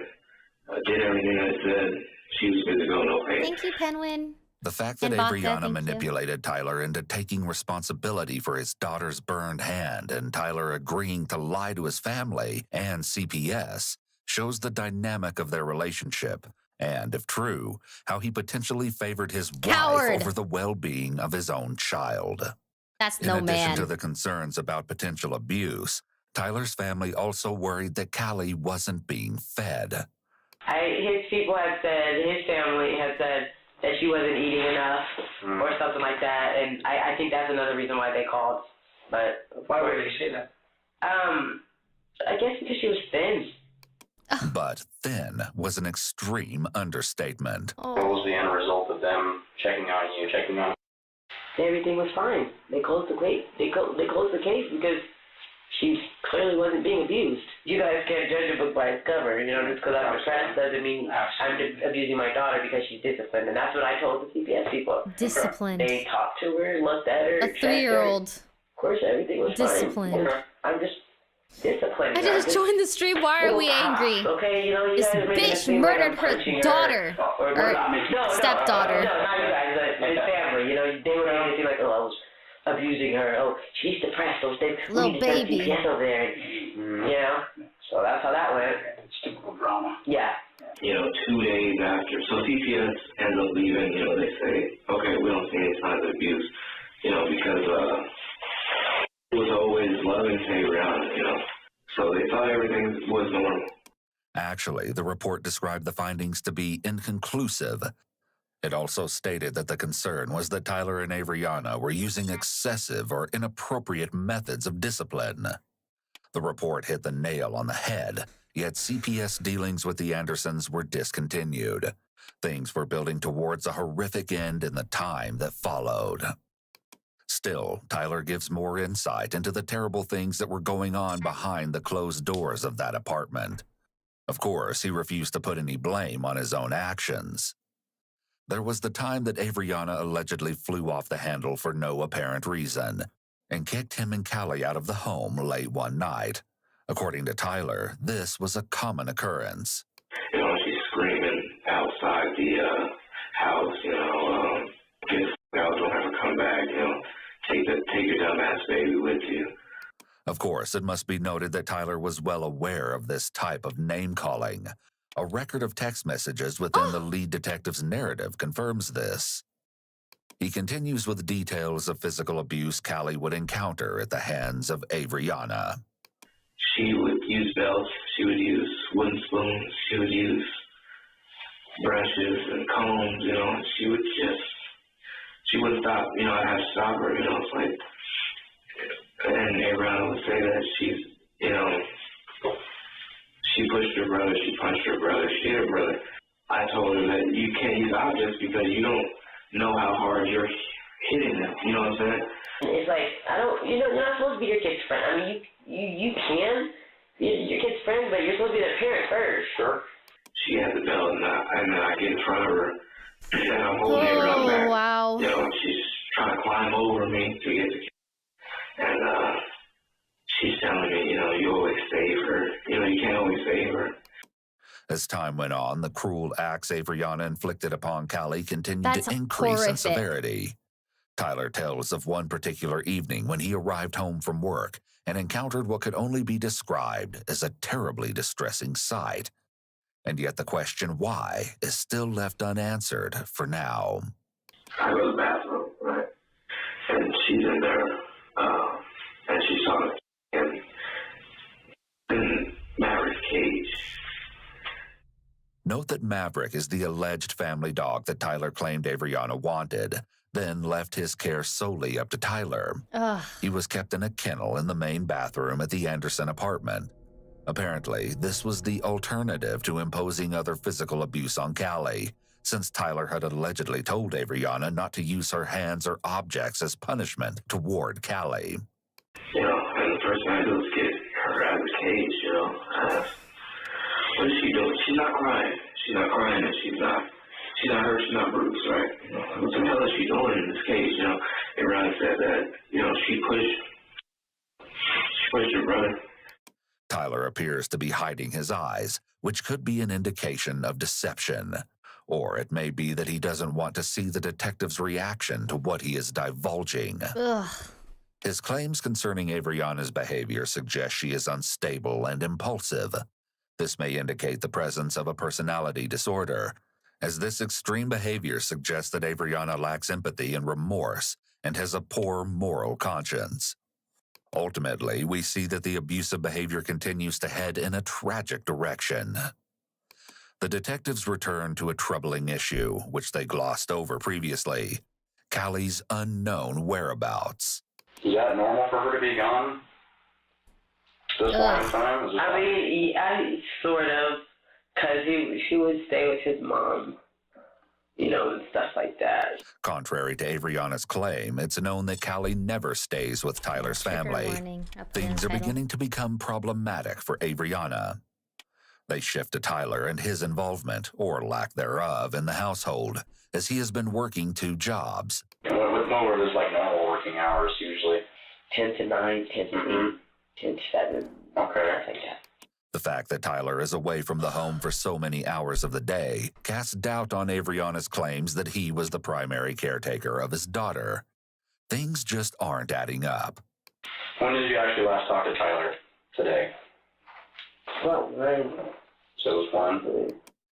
Did everything I said. She was good to go, no pain. Thank you, Penguin. The fact that And Vodka, Avriana manipulated Tyler into taking responsibility for his daughter's burned hand and Tyler agreeing to lie to his family and CPS shows the dynamic of their relationship and, if true, how he potentially favored his wife over the well-being of his own child. That's In no addition man. to the concerns about potential abuse, Tyler's family also worried that Callie wasn't being fed. His people have said, his family has said that she wasn't eating enough or something like that, and I think that's another reason why they called. But why would they say that? I guess because she was thin. But thin was an extreme understatement. What was the end result of them checking on you, checking on? Everything was fine. They closed the case. They closed the case because she clearly wasn't being abused. You guys can't judge a book by its cover. You know, just because I'm depressed doesn't mean I'm abusing my daughter because she's disciplined. And that's what I told the CPS people. Disciplined. They talked to her, looked at her. A 3-year-old. Of course, everything was disciplined. Fine. I'm just disciplined. I just joined the stream. Why are we angry? Okay, you know, this bitch murdered her daughter. Or stepdaughter. No, not you guys. His family. You know, they were making it seem like, oh, I was abusing her. Oh, she's depressed. Oh, little baby. CPS over there. You know, so that's how that went. It's typical drama. Yeah. You know, 2 days after, so CPS ends up leaving. You know, they say, okay, we don't see any signs of abuse. You know, because it was always loving to Ariana, you know. So they thought everything was normal. Actually, the report described the findings to be inconclusive. It also stated that the concern was that Tyler and Avriana were using excessive or inappropriate methods of discipline. The report hit the nail on the head, yet CPS dealings with the Andersons were discontinued. Things were building towards a horrific end in the time that followed. Still, Tyler gives more insight into the terrible things that were going on behind the closed doors of that apartment. Of course, he refused to put any blame on his own actions. There was the time that Avriana allegedly flew off the handle for no apparent reason and kicked him and Callie out of the home late one night. According to Tyler, this was a common occurrence. You know, she's screaming outside the house, you know, get the out, don't have to come back, you know, take your dumb ass baby with you. Of course, it must be noted that Tyler was well aware of this type of name-calling. A record of text messages within the lead detective's narrative confirms this. He continues with details of physical abuse Callie would encounter at the hands of Avriana. She would use belts, she would use wooden spoons, she would use brushes and combs, you know, she wouldn't stop, you know, I'd have to stop her, you know, it's like, And everyone would say that she's, you know, she pushed her brother, she punched her brother, she hit her brother. I told her that you can't use objects because you don't know how hard you're hitting them. You know what I'm saying? It's like, you're not supposed to be your kid's friend. I mean, you can be your kid's friend, but you're supposed to be their parent first. Sure. She had the belt, and then I get in front of her, and I'm holding her up back. Wow. You know, she's trying to climb over me to get the kid. And she's telling me, you know, you always save her. You know, you can't always save her. As time went on, the cruel acts Avriana inflicted upon Callie continued That's to increase in horrific. severity. Tyler tells of one particular evening when he arrived home from work and encountered what could only be described as a terribly distressing sight. And yet the question why is still left unanswered for now. I go to the bathroom, right? And she's in there, and she saw me in Maverick's cage. Note that Maverick is the alleged family dog that Tyler claimed Avriana wanted, then left his care solely up to Tyler. Ugh. He was kept in a kennel in the main bathroom at the Anderson apartment. Apparently, this was the alternative to imposing other physical abuse on Callie, since Tyler had allegedly told Avriana not to use her hands or objects as punishment toward Callie. You know, and the first thing I do is get her out of the cage, you know. What is she doing? She's not crying. She's not crying, and she's not hurt, she's not bruised, right? You know, what the hell is she doing in this cage, you know? Everyone said that, you know, she pushed her brother. Tyler appears to be hiding his eyes, which could be an indication of deception. Or it may be that he doesn't want to see the detective's reaction to what he is divulging. Ugh. His claims concerning Avriana's behavior suggest she is unstable and impulsive. This may indicate the presence of a personality disorder, as this extreme behavior suggests that Avriana lacks empathy and remorse and has a poor moral conscience. Ultimately, we see that the abusive behavior continues to head in a tragic direction. The detectives return to a troubling issue, which they glossed over previously: Callie's unknown whereabouts. Is that normal for her to be gone? This point in time? I mean, sort of, because she would stay with his mom, you know, and stuff like that. Contrary to Avriana's claim, it's known that Callie never stays with Tyler's family. Things are beginning to become problematic for Avriana. They shift to Tyler and his involvement, or lack thereof, in the household, as he has been working 2 jobs. What were those like normal working hours usually? 10 to 9, 10 to 8, 10 to 7. Okay. Stuff like that. The fact that Tyler is away from the home for so many hours of the day casts doubt on Avriana's claims that he was the primary caretaker of his daughter. Things just aren't adding up. When did you actually last talk to Tyler? Today? Well, when? So it was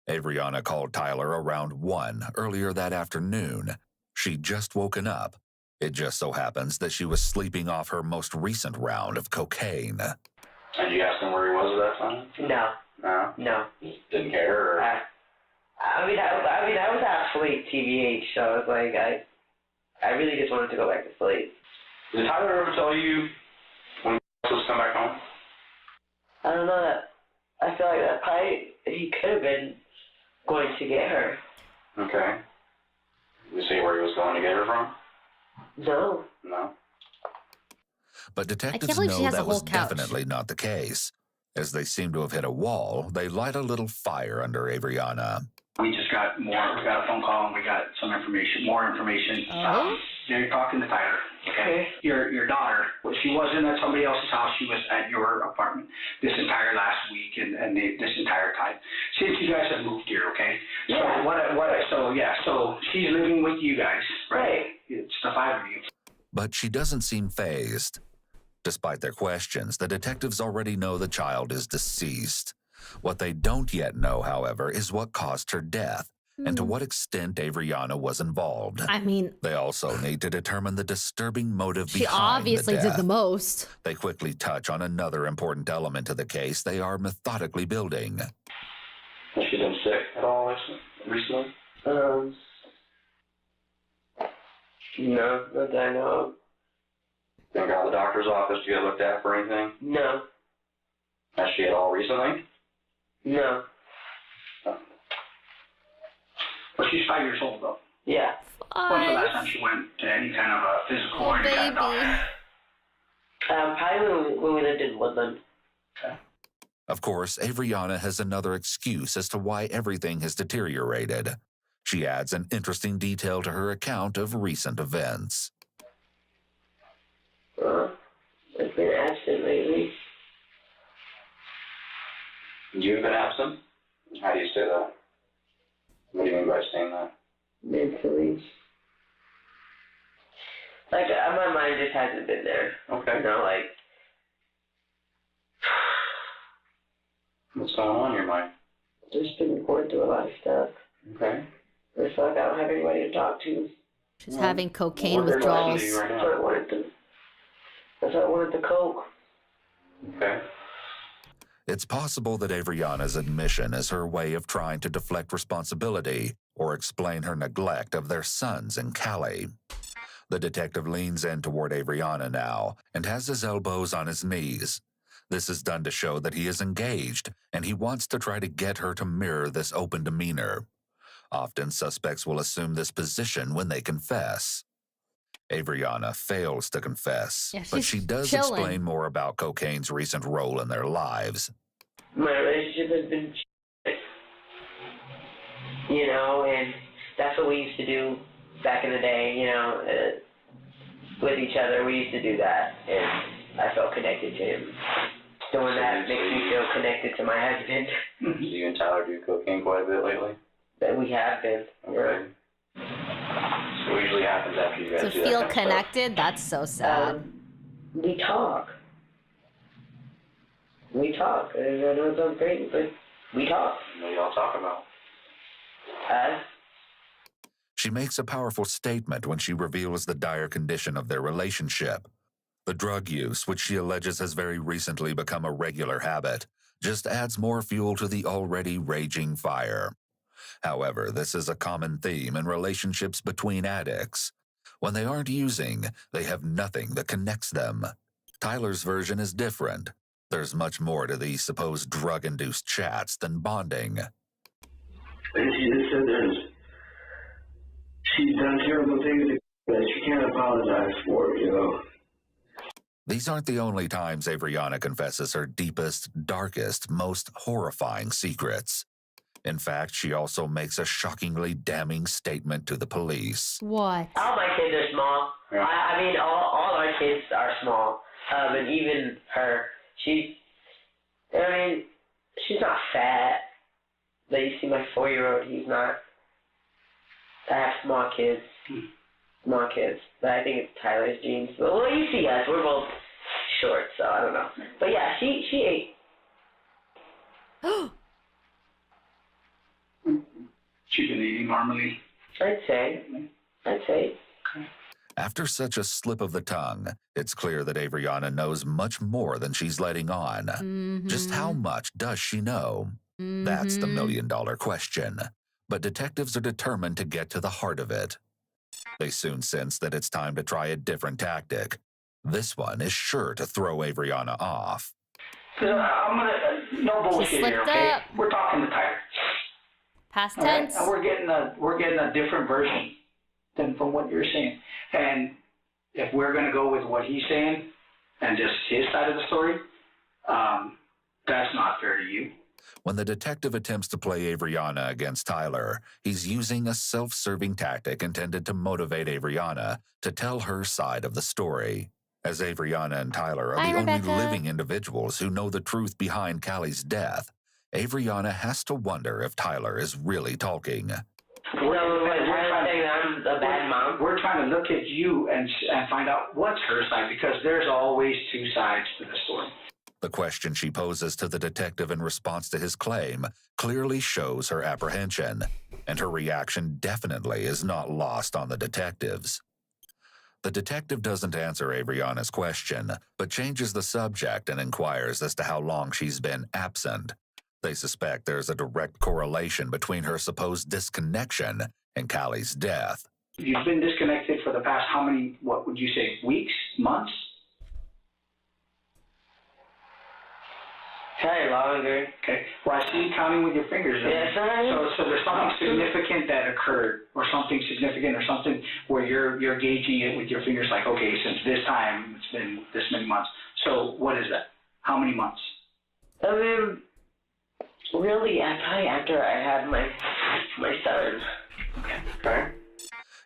1? Avriana called Tyler around 1 earlier that afternoon. She'd just woken up. It just so happens that she was sleeping off her most recent round of cocaine. And you asked him where he was at that time? No. No? No. Didn't care? Or? I mean, I was half asleep, TBH, so I was like, I really just wanted to go back to sleep. Did Tyler ever tell you when he was supposed to come back home? I don't know, that I feel like that probably he could have been going to get her. Okay. Did you see where he was going to get her from? No. No. But detectives know that was definitely not the case. As they seem to have hit a wall, they light a little fire under Avriana. We just got we got a phone call and we got some information, more information. They're talking to Tyler, okay? Your daughter, well, she wasn't at somebody else's house, she was at your apartment this entire last week and this entire time. Since you guys have moved here, okay? Yeah. So she's living with you guys, right? It's the 5 of you. But she doesn't seem fazed. Despite their questions, the detectives already know the child is deceased. What they don't yet know, however, is what caused her death and to what extent Avriana was involved. I mean, they also need to determine the disturbing motive behind the death. She obviously did the most. They quickly touch on another important element to the case they are methodically building. Has she been sick at all recently? No, not that I know of. Been out of the doctor's office to get looked at for anything? No. Has she at all recently? No. Well, she's 5 years old, though. Yeah. When's the last time she went to any kind of a physical or any kind of doctor? Probably when we lived in Woodland. Okay. Of course, Avriana has another excuse as to why everything has deteriorated. She adds an interesting detail to her account of recent events. I've been absent lately. You've been absent? How do you say that? What do you mean by saying that? Mentally. Like, my mind just hasn't been there. Okay. You know, like... What's going on in your mind? Just been going through a lot of stuff. Okay. I just feel like I don't have anybody to talk to. She's having cocaine withdrawals. Right That's why I wanted the coke. Okay. It's possible that Avriana's admission is her way of trying to deflect responsibility or explain her neglect of their sons in Cali. The detective leans in toward Avriana now and has his elbows on his knees. This is done to show that he is engaged and he wants to try to get her to mirror this open demeanor. Often suspects will assume this position when they confess. Avriana fails to confess, but she does explain more about cocaine's recent role in their lives. My relationship has been you know, and that's what we used to do back in the day, you know, with each other. We used to do that, and I felt connected to him. Doing that makes me feel connected to my husband. Do you and Tyler do cocaine quite a bit lately? We have been. Okay. So what usually happens after you guys To do feel that kind of connected? That's so sad. We talk. We talk. I know it sounds crazy, but we talk. What do y'all talk about? She makes a powerful statement when she reveals the dire condition of their relationship. The drug use, which she alleges has very recently become a regular habit, just adds more fuel to the already raging fire. However, this is a common theme in relationships between addicts. When they aren't using, they have nothing that connects them. Tyler's version is different. There's much more to these supposed drug-induced chats than bonding. And she just said she's done terrible things that she can't apologize for, you know. These aren't the only times Avriana confesses her deepest, darkest, most horrifying secrets. In fact, she also makes a shockingly damning statement to the police. What? All my kids are small. Yeah. I mean, all our kids are small. And even her, she's not fat. But you see my 4-year-old, he's not. I have small kids. Small kids. But I think it's Tyler's genes. But well, you see us. We're both short, so I don't know. But yeah, she ate. She's been eating normally? I'd say. After such a slip of the tongue, it's clear that Avriana knows much more than she's letting on. Just how much does she know? That's the million-dollar question. But detectives are determined to get to the heart of it. They soon sense that it's time to try a different tactic. This one is sure to throw Avriana off. No bullshit here, okay? We're talking to Tyler. Past tense. And we're getting a different version than from what you're saying. And if we're gonna go with what he's saying and just his side of the story, that's not fair to you. When the detective attempts to play Avriana against Tyler, he's using a self-serving tactic intended to motivate Avriana to tell her side of the story. As Avriana and Tyler are the only living individuals who know the truth behind Callie's death, Avriana has to wonder if Tyler is really talking. I'm a bad mom. We're trying to look at you and find out what's her side, because there's always two sides to the story. The question she poses to the detective in response to his claim clearly shows her apprehension, and her reaction definitely is not lost on the detectives. The detective doesn't answer Avriana's question, but changes the subject and inquires as to how long she's been absent. They suspect there's a direct correlation between her supposed disconnection and Callie's death. You've been disconnected for the past how many, what would you say, weeks, months? Probably longer. Okay. Well, I see you counting with your fingers. Yes, So there's something significant that occurred, or something significant, or something where you're gauging it with your fingers, like, okay, since this time, it's been this many months. So what is that? How many months? I mean, really, probably after I had my son. Okay.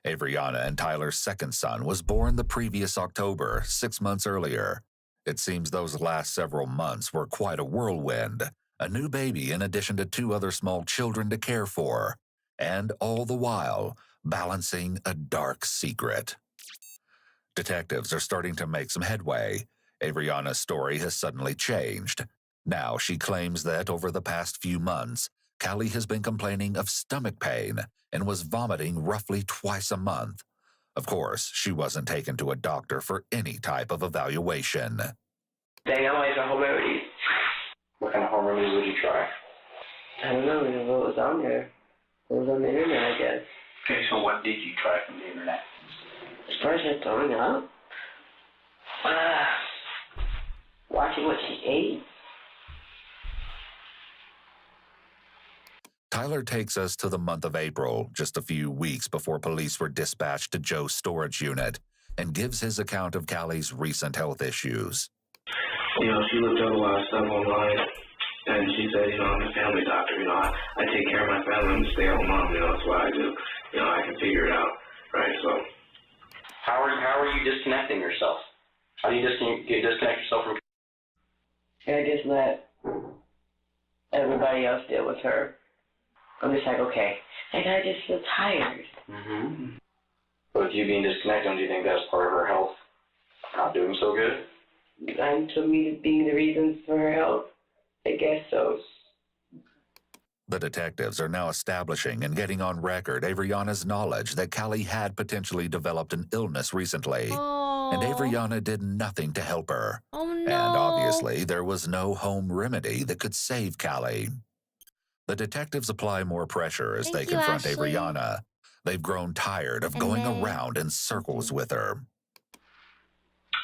Avriana and Tyler's second son was born the previous October, 6 months earlier. It seems those last several months were quite a whirlwind. A new baby in addition to 2 other small children to care for, and all the while balancing a dark secret. Detectives are starting to make some headway. Avriana's story has suddenly changed. Now she claims that over the past few months, Callie has been complaining of stomach pain and was vomiting roughly twice a month. Of course, she wasn't taken to a doctor for any type of evaluation. Dang, I like the home remedies. What kind of home remedies would you try? I don't know, what was on there. What was on the internet, I guess. Okay, so what did you try from the internet? As far as her throwing up? Watching what she ate. Tyler takes us to the month of April, just a few weeks before police were dispatched to Joe's storage unit, and gives his account of Callie's recent health issues. You know, she looked up a lot of stuff online, and she said, you know, I'm a family doctor. You know, I take care of my family. I'm a stay-at-home mom. You know, that's what I do. You know, I can figure it out, right? So, How are you disconnecting yourself? How do you disconnect yourself from? I just let everybody else deal with her. I'm just like, okay. Like, I just feel tired. Mm-hmm. But you being disconnected, do you think that's part of her health not doing so good? And to me, being the reasons for her health, I guess so. The detectives are now establishing and getting on record Avriana's knowledge that Callie had potentially developed an illness recently. And Avriana did nothing to help her. Oh, no. And obviously, there was no home remedy that could save Callie. The detectives apply more pressure as they confront Avriana. They've grown tired of going around in circles with her.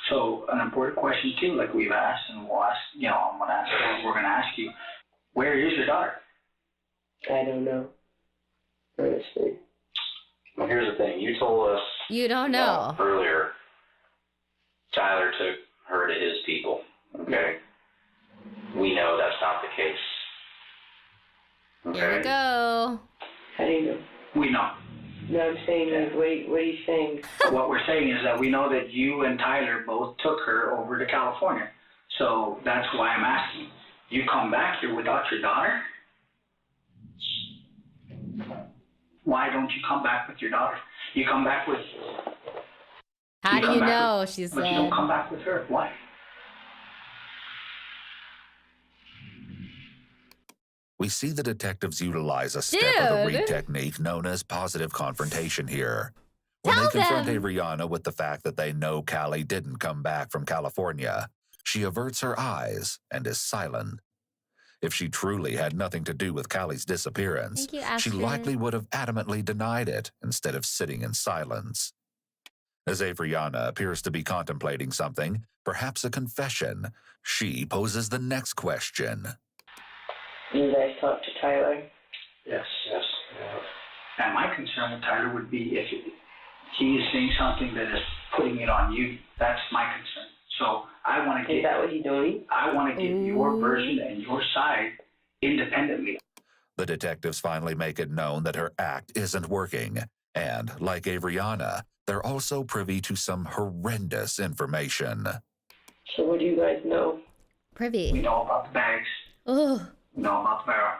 So an important question too, like we've asked, and we'll ask, you know, we're going to ask you, where is your daughter? I don't know. Honestly. Well, here's the thing. You told us You don't know. earlier Tyler took her to his people. Okay? We know that's not the case. Okay? Here we go. How do you know? We know. No, I'm saying, like, what are you saying? What we're saying is that we know that you and Tyler both took her over to California. So that's why I'm asking. You come back here without your daughter? Why don't you come back with your daughter? You come back with... How do you know? She said. But you don't come back with her. Why? We see the detectives utilize a step of the read technique known as positive confrontation here. When they confront Avriana with the fact that they know Callie didn't come back from California, she averts her eyes and is silent. If she truly had nothing to do with Callie's disappearance, she likely would have adamantly denied it instead of sitting in silence. As Avriana appears to be contemplating something, perhaps a confession, she poses the next question. You guys talked to Tyler? Yes. Yes. And my concern with Tyler would be if he is saying something that is putting it on you. That's my concern. So I want to get... Is that what he's doing? I want to get your version and your side independently. The detectives finally make it known that her act isn't working. And, like Avriana, they're also privy to some horrendous information. So what do you guys know? Privy. We know about the bags. Ugh. We know about the barrel.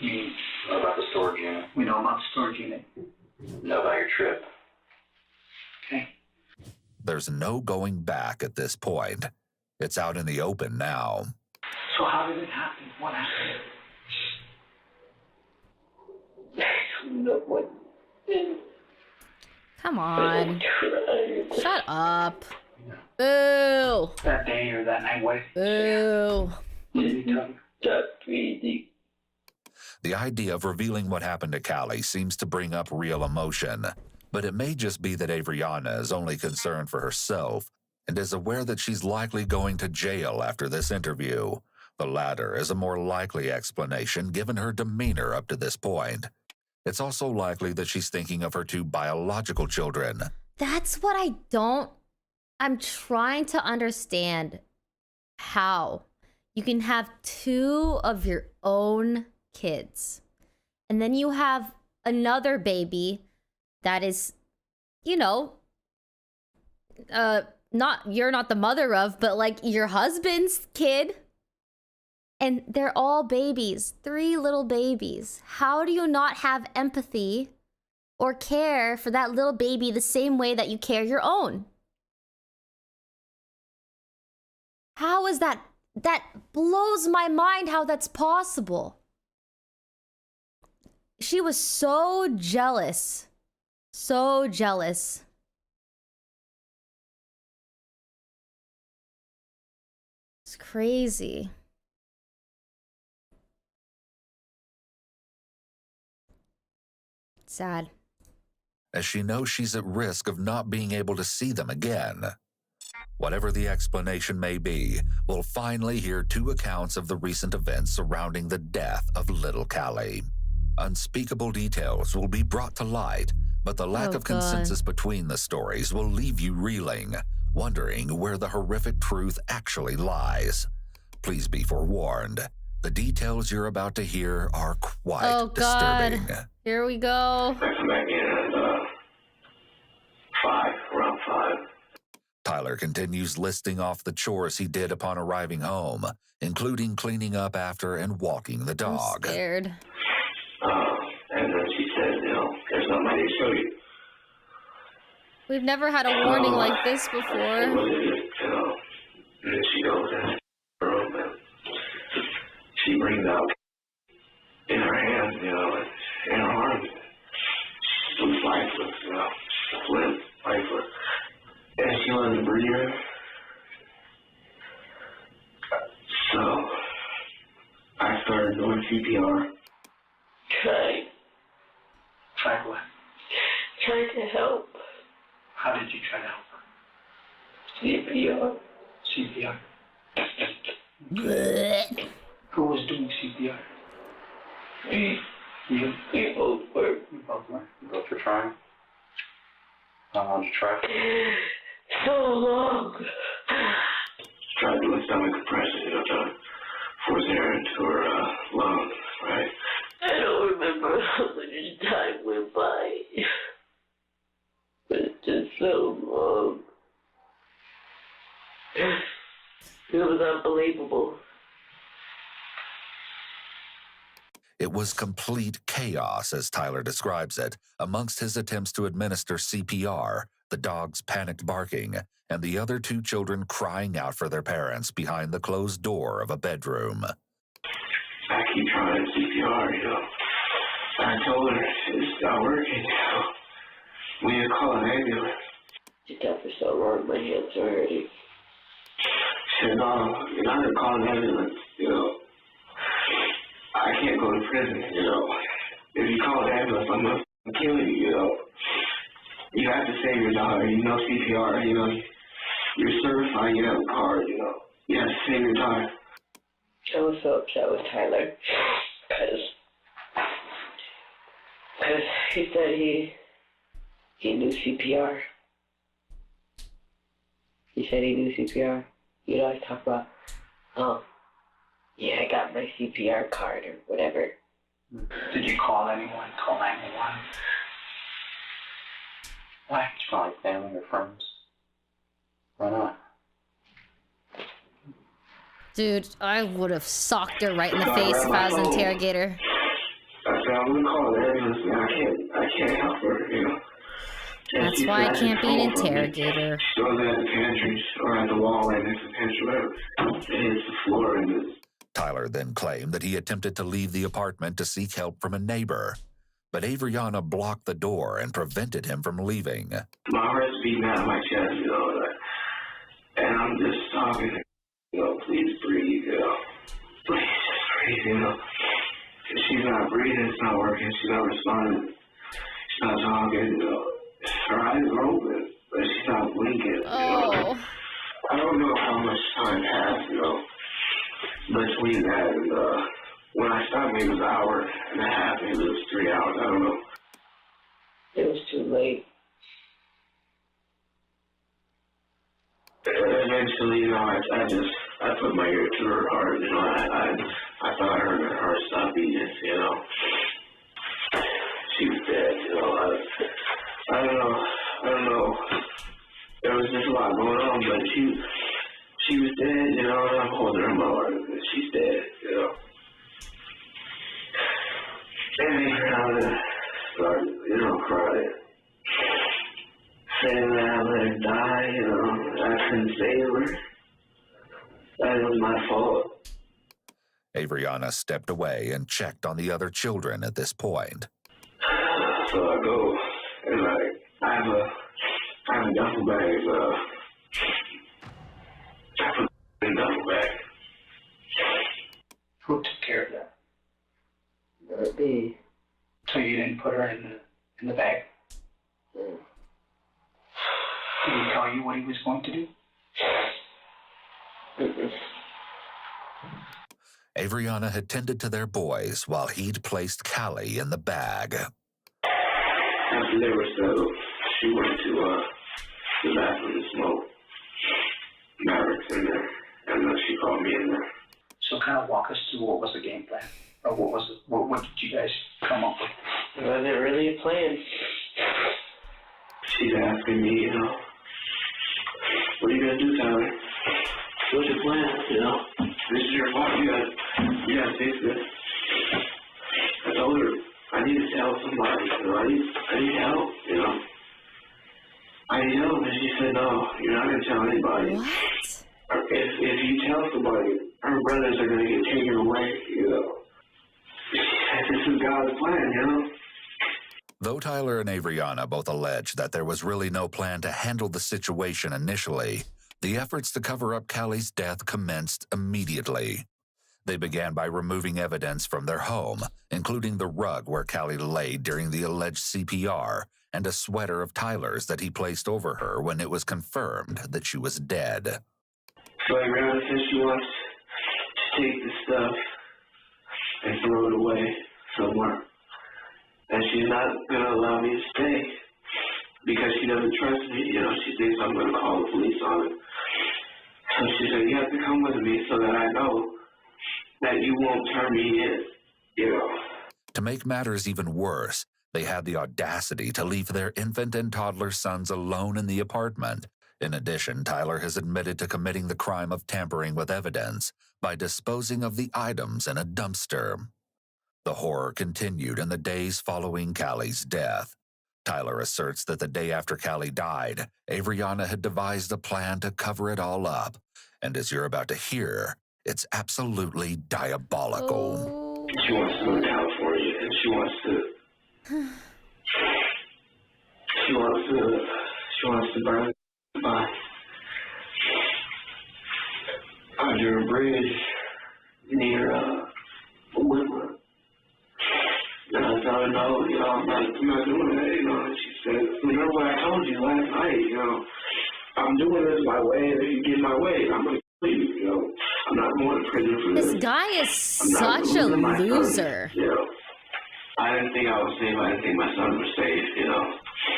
We know about the storage unit. We know about the storage unit. We know about your trip. Okay. There's no going back at this point. It's out in the open now. So how did it happen? What happened? I don't know what. Come on. Shut up. Boo. That day or that night, what? Boo. What did he tell you? That's crazy. The idea of revealing what happened to Callie seems to bring up real emotion, but it may just be that Avriana is only concerned for herself and is aware that she's likely going to jail after this interview. The latter is a more likely explanation given her demeanor up to this point. It's also likely that she's thinking of her two biological children. That's what I'm trying to understand how you can have two of your own kids and then you have another baby that is, you know, you're not the mother of, but like your husband's kid. And they're all babies, 3 little babies. How do you not have empathy or care for that little baby the same way that you care your own? How is that? That blows my mind how that's possible. She was so jealous. So jealous. It's crazy. Sad. As she knows she's at risk of not being able to see them again. Whatever the explanation may be, we'll finally hear 2 accounts of the recent events surrounding the death of little Callie. Unspeakable details will be brought to light, but the lack of consensus between the stories will leave you reeling, wondering where the horrific truth actually lies. Please be forewarned. The details you're about to hear are quite disturbing. Here we go. I come back in at around 5. Tyler continues listing off the chores he did upon arriving home, including cleaning up after and walking the dog. I'm scared. And then she said, there's nothing I need to show you. We've never had a warning like this before. And then she goes in her room and she brings out in her hands, in her arms, some lifeless, limp, lifeless. And she wasn't breathing. So I started doing CPR. Try what? Trying to help. How did you try to help her? CPR. CPR. Who was doing CPR? Me. You? We both were. You both were. You both were trying? How long did you try? So long. Tried doing stomach compression, trying to force air into her lungs, right? I don't remember how much time went by. But it's just so long. It was unbelievable. It was complete chaos, as Tyler describes it, amongst his attempts to administer CPR, the dog's panicked barking, and the other 2 children crying out for their parents behind the closed door of a bedroom. I keep trying CPR, I told her it's not working, We need to call an ambulance. Did that for so long, my hands are hurting. She said, no, you're not going to call an ambulance, I can't go to prison, If you call an ambulance, I'm going to kill you, You have to save your daughter, CPR, You're certified, you have a card, You have to save your daughter. I was so upset with Tyler. Because he said he knew CPR. He said he knew CPR. You'd always talk about, yeah, I got my CPR card or whatever. Did you call anyone? Call 911? Why? Did you call like family or friends? Why not? Dude, I would have socked her right in the face if I was an interrogator. I said, I'm gonna call the ambulance, I can't help her, That's why I can't be an interrogator. She was at the pantry, or at the wall, and it's the pantry, whatever. It hits the floor, and Tyler then claimed that he attempted to leave the apartment to seek help from a neighbor, but Avriana blocked the door and prevented him from leaving. My heart's beating out of my chest, and I'm just talking, please breathe, please just breathe, If she's not breathing, it's not working, she's not responding, she's not talking, her eyes are open, but she's not blinking, I don't know how much time passed, between that and when I stopped, maybe it was an hour and a half, maybe it was 3 hours, I don't know. It was too late. Eventually, you know, I put my ear to her heart, you know, I thought I heard her heart stop beating, you know. She was dead, you know. I don't know. There was just a lot going on, but she was dead, you know, and I'm holding her in my heart. She's dead, you know. And I started, you know, crying. Saying that I let her die, you know, I couldn't save her. That was my fault. Avriana stepped away and checked on the other children at this point. So I go, and I have a duffel bag, I put it in a duffel bag. Who took care of that? Me. So you didn't put her in the bag? Did he tell you what he was going to do? Avriana had tended to their boys while he'd placed Callie in the bag. After they were settled, she went to the bathroom to smoke. Maverick's in there, and she called me in there. So kind of walk us through what was the game plan, or what did you guys come up with? It wasn't really a plan. She's asking me, you know, what are you gonna do, Tyler? What's your plan? You know, this is your fault. You gotta fix this. I told her I need to tell somebody. You know, I need help. You know, I need help, and she said, no, you're not gonna tell anybody. What? If you tell somebody, her brothers are gonna get taken away. You know, this is God's plan. You know. Though Tyler and Avriana both allege that there was really no plan to handle the situation initially, the efforts to cover up Callie's death commenced immediately. They began by removing evidence from their home, including the rug where Callie lay during the alleged CPR and a sweater of Tyler's that he placed over her when it was confirmed that she was dead. So Avriana says she wants to take the stuff and throw it away somewhere. And she's not going to allow me to stay because she doesn't trust me. You know, she thinks I'm going to call the police on it. So she said, you have to come with me so that I know that you won't turn me in, you know. To make matters even worse, they had the audacity to leave their infant and toddler sons alone in the apartment. In addition, Tyler has admitted to committing the crime of tampering with evidence by disposing of the items in a dumpster. The horror continued in the days following Callie's death. Tyler asserts that the day after Callie died, Avriana had devised a plan to cover it all up. And as you're about to hear, it's absolutely diabolical. She wants to go to California, and she wants to burn the body under a bridge near Woodland. And I tell her, no, you know, I'm not doing that, you know. And she said, remember what I told you last night, you know, I'm doing this my way, and if you get my way, I'm going to kill you, you know. I'm not going to prison for this. This guy is such a loser. You know, I didn't think I was safe. I didn't think my son was safe, you know.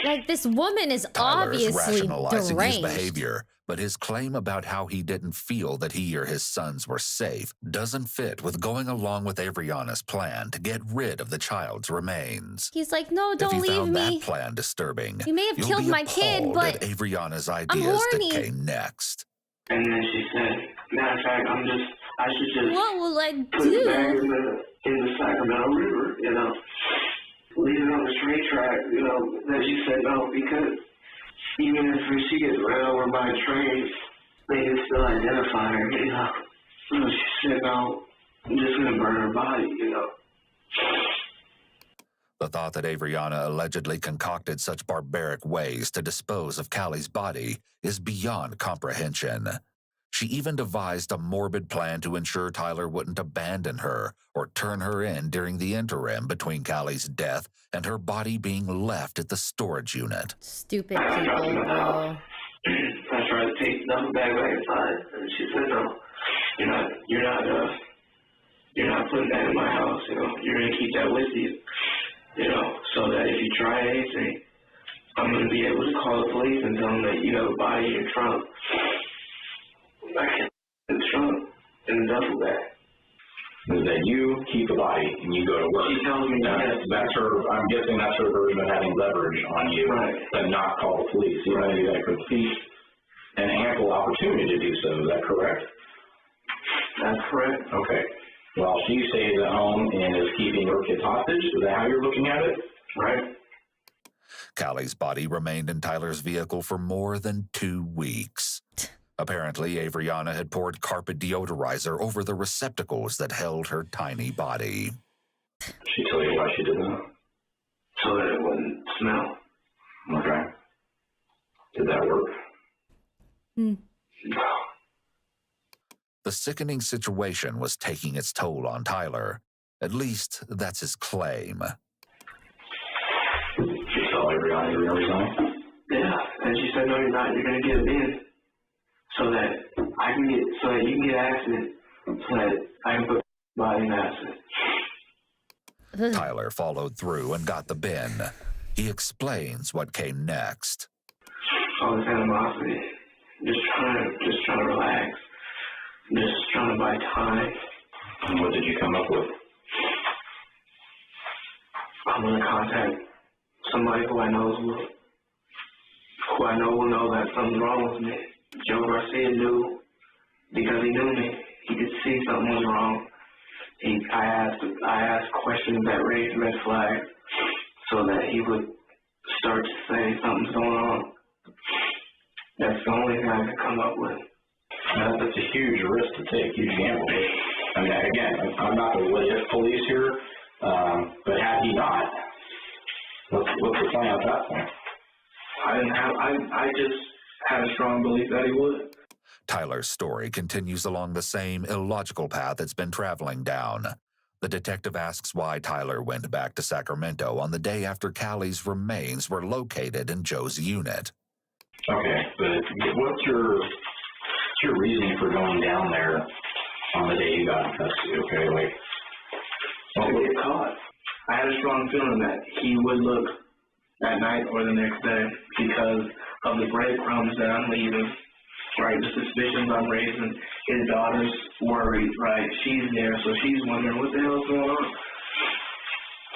Like, this woman is Tyler's obviously rationalizing deranged. his behavior, but his claim about how he didn't feel that he or his sons were safe doesn't fit with going along with Avriana's plan to get rid of the child's remains. He's like, no, don't if you leave found me. That plan disturbing, You may have you'll killed be my kid, appalled but at Avriana's I'm ideas that horny. came next. And then she said, matter of fact, I should just what will I put the bag do? in the Sacramento River, you know. Leave it on the train track, you know. Then she said no, because even if she gets ran over by a train, they can still identify her, you know. So she said, no, I'm just going to burn her body, you know. The thought that Avriana allegedly concocted such barbaric ways to dispose of Callie's body is beyond comprehension. She even devised a morbid plan to ensure Tyler wouldn't abandon her or turn her in during the interim between Callie's death and her body being left at the storage unit. Stupid people, bro. I tried to take the duffel bag back inside, and she said no. you're not putting that in my house. You know, you're gonna keep that with you. You know, so that if you try anything, I'm gonna be able to call the police and tell them that you have a body in your trunk. I can't in the trunk in the duffel bag. Is that you keep a body and you go to work? She tells me that's her. I'm guessing that's her version of having leverage on you, right, but not call the police. You know, you got a complete and ample opportunity to do so. Is that correct? That's correct. Okay. Well, she stays at home and is keeping her kids hostage. Is that how you're looking at it? Right. Callie's body remained in Tyler's vehicle for more than 2 weeks. Apparently, Avriana had poured carpet deodorizer over the receptacles that held her tiny body. She told you why she did that? So that it wouldn't smell. Okay. Did that work? No. The sickening situation was taking its toll on Tyler. At least, that's his claim. She saw Avriana you were resigning? Yeah, and she said, no, you're not. You're going to get a bin so that you can get acid, so that I can put body in acid. Tyler followed through and got the bin. He explains what came next. All this animosity, just trying to relax, just trying to buy time. And what did you come up with? I'm going to contact somebody who I know will know that something's wrong with me. Joe Garcia knew, because he knew me. He could see something was wrong. I asked questions that raised red flags so that he would start to say something's going on. That's the only thing I could come up with. Now, that's a huge risk to take, huge gamble. I mean, again, I'm not the what-if police here, but had he not, what's the plan at that point? I just had a strong belief that he would. Tyler's story continues along the same illogical path it's been traveling down. The detective asks why Tyler went back to Sacramento on the day after Callie's remains were located in Joe's unit. Okay, but what's your reasoning for going down there on the day you got in custody? Okay, like, to get caught. I had a strong feeling that he would look that night or the next day because of the breadcrumbs that I'm leaving, right? The suspicions I'm raising. His daughter's worried, right? She's there, so she's wondering what the hell's going on.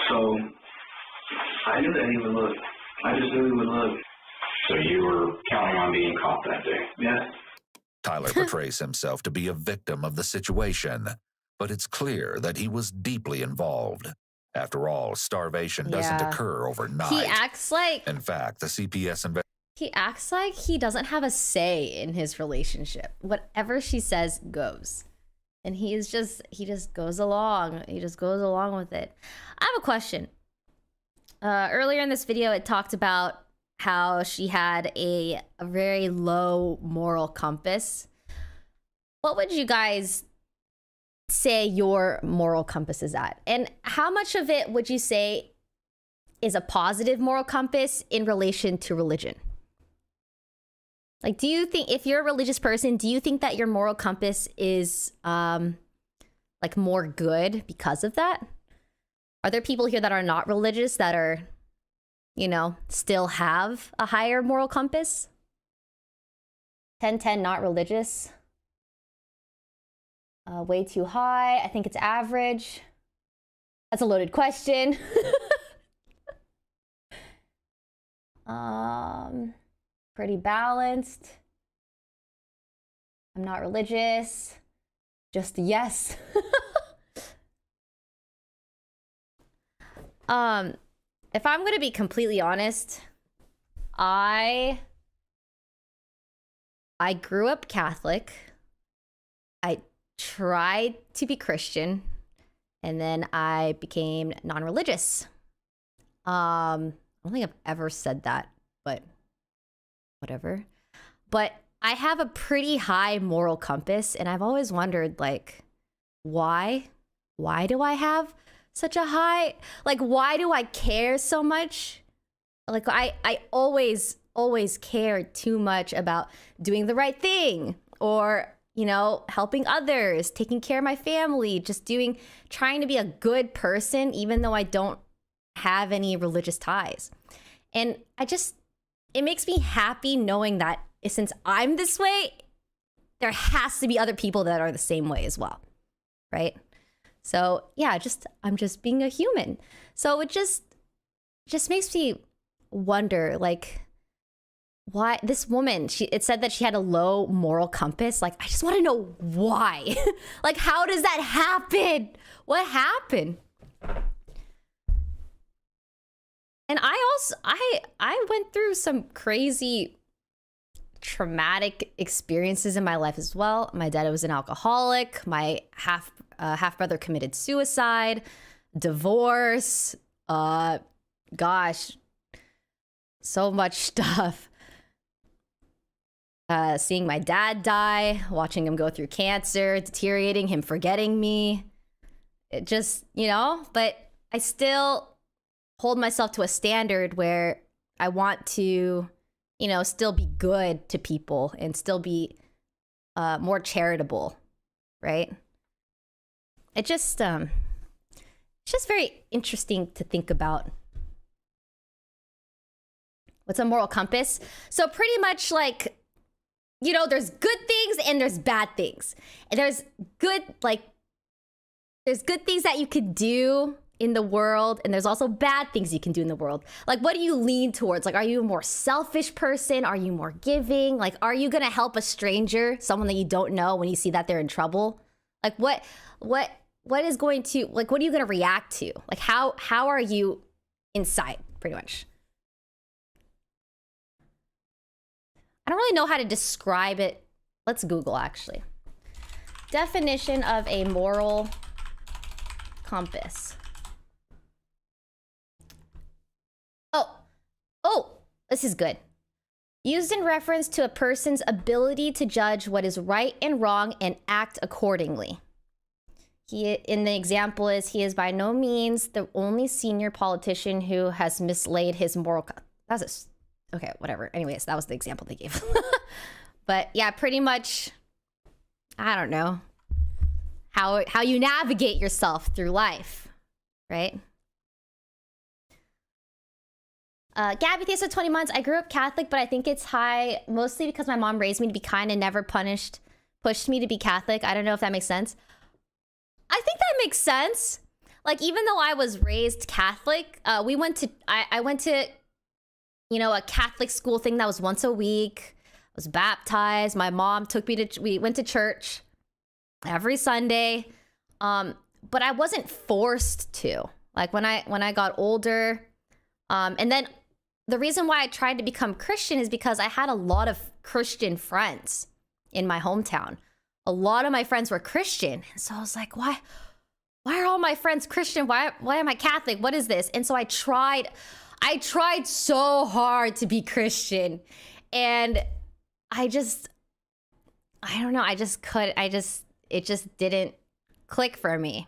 So I knew that he would look. I just knew he would look. So you were counting on being caught that day? Yeah. Tyler portrays himself to be a victim of the situation, but it's clear that he was deeply involved. After all, starvation doesn't occur overnight. He acts like... In fact, the CPS He acts like he doesn't have a say in his relationship. Whatever she says goes. And he just goes along. He just goes along with it. I have a question. Earlier in this video, it talked about how she had a very low moral compass. What would you guys say your moral compass is at? And how much of it would you say is a positive moral compass in relation to religion? Like, do you think, if you're a religious person, do you think that your moral compass is like more good because of that? Are there people here that are not religious that are, you know, still have a higher moral compass? 10-10 not religious. Way too high. I think it's average. That's a loaded question. Pretty balanced. I'm not religious. Just a yes. If I'm gonna be completely honest, I grew up Catholic. I tried to be Christian, and then I became non-religious. I don't think I've ever said that, but whatever. But I have a pretty high moral compass, and I've always wondered, like, why? Why do I have such a high, like, why do I care so much? Like, I always care too much about doing the right thing, or, you know, helping others, taking care of my family, just trying to be a good person, even though I don't have any religious ties. And it makes me happy knowing that since I'm this way, there has to be other people that are the same way as well, right? So yeah, I'm just being a human. So it just makes me wonder, like, why this woman, it said that she had a low moral compass. Like, I just want to know why. Like, how does that happen? What happened? And I went through some crazy traumatic experiences in my life as well. My dad was an alcoholic. My half brother committed suicide, divorce, gosh, so much stuff. Seeing my dad die, watching him go through cancer, deteriorating, him forgetting me. It just, but I still hold myself to a standard where I want to, still be good to people and still be more charitable, right? It's just very interesting to think about. What's a moral compass? So pretty much like, there's good things and there's bad things. And there's good things that you could do in the world, and there's also bad things you can do in the world. Like, what do you lean towards? Like, are you a more selfish person? Are you more giving? Like, are you gonna help a stranger, someone that you don't know, when you see that they're in trouble? Like, what is going to, like, what are you gonna react to? Like, how are you inside, pretty much? I don't really know how to describe it. Let's Google, actually. Definition of a moral compass. Oh, this is good. Used in reference to a person's ability to judge what is right and wrong and act accordingly. In the example is, he is by no means the only senior politician who has mislaid his moral... Okay, whatever. Anyways, that was the example they gave. But yeah, pretty much, I don't know, how you navigate yourself through life, right? Gabby, thanks for 20 months. I grew up Catholic, but I think it's high mostly because my mom raised me to be kind and never pushed me to be Catholic. I don't know if that makes sense. I think that makes sense. Like, even though I was raised Catholic, I went to a Catholic school thing that was once a week. I was baptized. My mom we went to church every Sunday. But I wasn't forced to. Like, when I got older, and then the reason why I tried to become Christian is because I had a lot of Christian friends in my hometown. A lot of my friends were Christian. And so I was like, why are all my friends Christian? Why am I Catholic? What is this? And so I tried so hard to be Christian, and I don't know. It just didn't click for me.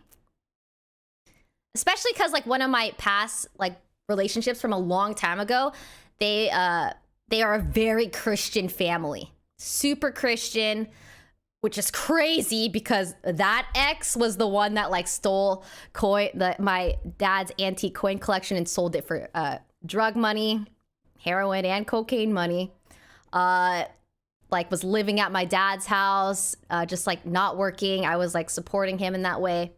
Especially because, like, one of my past, like, relationships from a long time ago, they are a very Christian family. Super Christian, which is crazy because that ex was the one that, like, stole my dad's antique coin collection and sold it for drug money, heroin and cocaine money. Like, was living at my dad's house, just, like, not working. I was, like, supporting him in that way.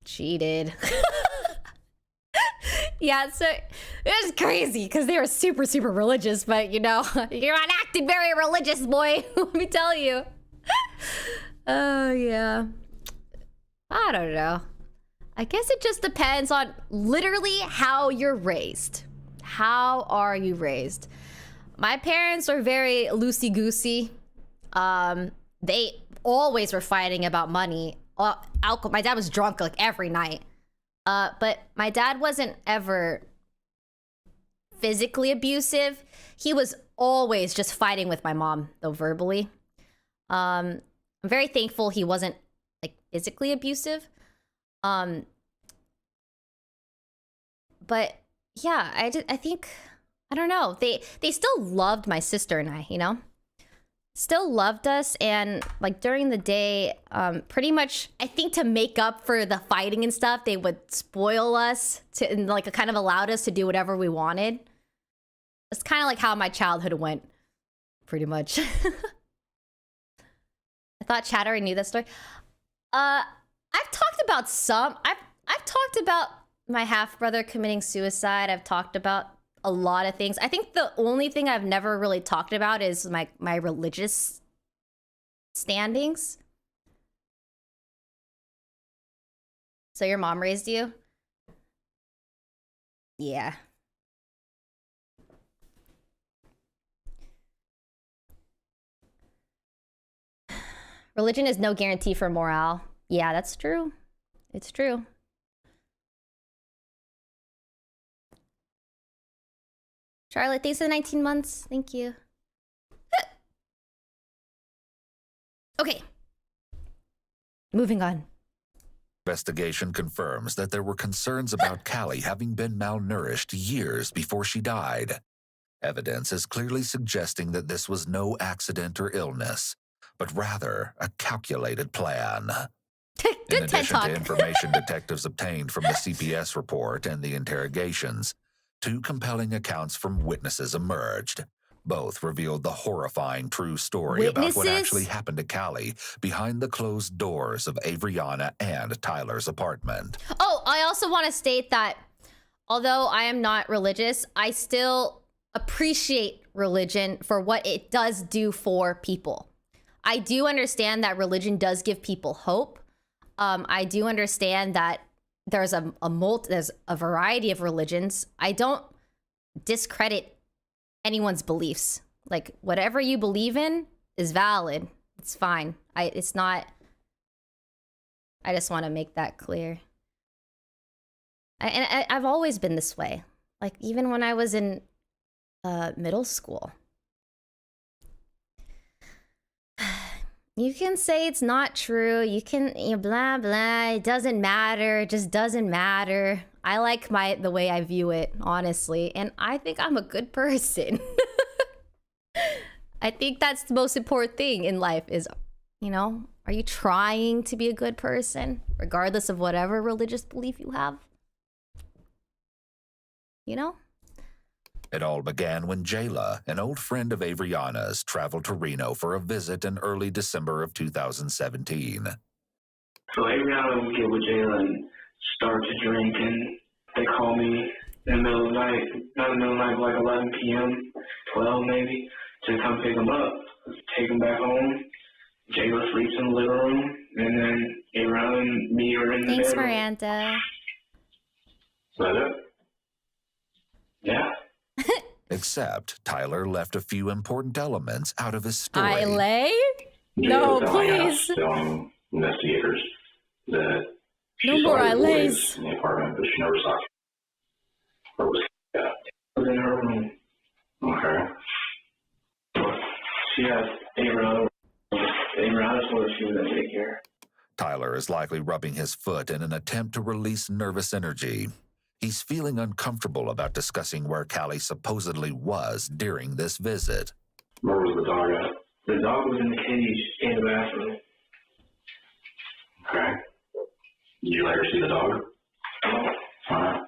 Cheated. Yeah, so it was crazy because they were super, super religious, but you're not acting very religious, boy. Let me tell you. Oh, yeah. I don't know. I guess it just depends on literally how you're raised. How are you raised? My parents were very loosey-goosey. They always were fighting about money. Alcohol. My dad was drunk, like, every night. But my dad wasn't ever physically abusive. He was always just fighting with my mom, though, verbally. I'm very thankful he wasn't, like, physically abusive. But yeah, I think, I don't know. They still loved my sister and I, still loved us, and like during the day, pretty much I think to make up for the fighting and stuff, they would spoil us and like kind of allowed us to do whatever we wanted. It's kind of like how my childhood went, pretty much. I thought Chattery knew that story. I've talked about I've talked about my half brother committing suicide. I've talked about a lot of things. I think the only thing I've never really talked about is my religious standings. So your mom raised you? Yeah. Religion is no guarantee for morale. Yeah, that's true. It's true. Charlotte, thanks for the 19 months. Thank you. Okay. Moving on. Investigation confirms that there were concerns about Callie having been malnourished years before she died. Evidence is clearly suggesting that this was no accident or illness, but rather a calculated plan. In addition to information detectives obtained from the CPS report and the interrogations, 2 compelling accounts from witnesses emerged. Both revealed the horrifying true story about what actually happened to Callie behind the closed doors of Avriana and Tyler's apartment. Oh, I also want to state that although I am not religious, I still appreciate religion for what it does do for people. I do understand that religion does give people hope. I do understand that there's there's a variety of religions. I don't discredit anyone's beliefs. Like whatever you believe in is valid. It's fine. It's not. I just want to make that clear. I've always been this way. Like even when I was in middle school. You can say it's not true. You can blah blah. It doesn't matter. It just doesn't matter. I like the way I view it, honestly, and I think I'm a good person. I think that's the most important thing in life is, are you trying to be a good person, regardless of whatever religious belief you have? It all began when Jayla, an old friend of Avriana's, traveled to Reno for a visit in early December of 2017. So Avriana would get with Jayla and start to drink, and they call me in the middle of the night, not in the middle of the night, like 11 p.m., 12 maybe, to come pick them up, take them back home. Jayla sleeps in the living room, and then Avriana and me are in the bedroom. Thanks, Miranda. Is that it? Yeah. Except Tyler left a few important elements out of his story. I lay? No, please. Investigators that no more I lays. In the apartment, but she never saw it. Or was in her room. Okay. She has Avriana. Avriana told her she was in daycare. Tyler is likely rubbing his foot in an attempt to release nervous energy. He's feeling uncomfortable about discussing where Callie supposedly was during this visit. Where was the dog at? The dog was in the cage in the bathroom. Okay. Did you let her see the dog? No.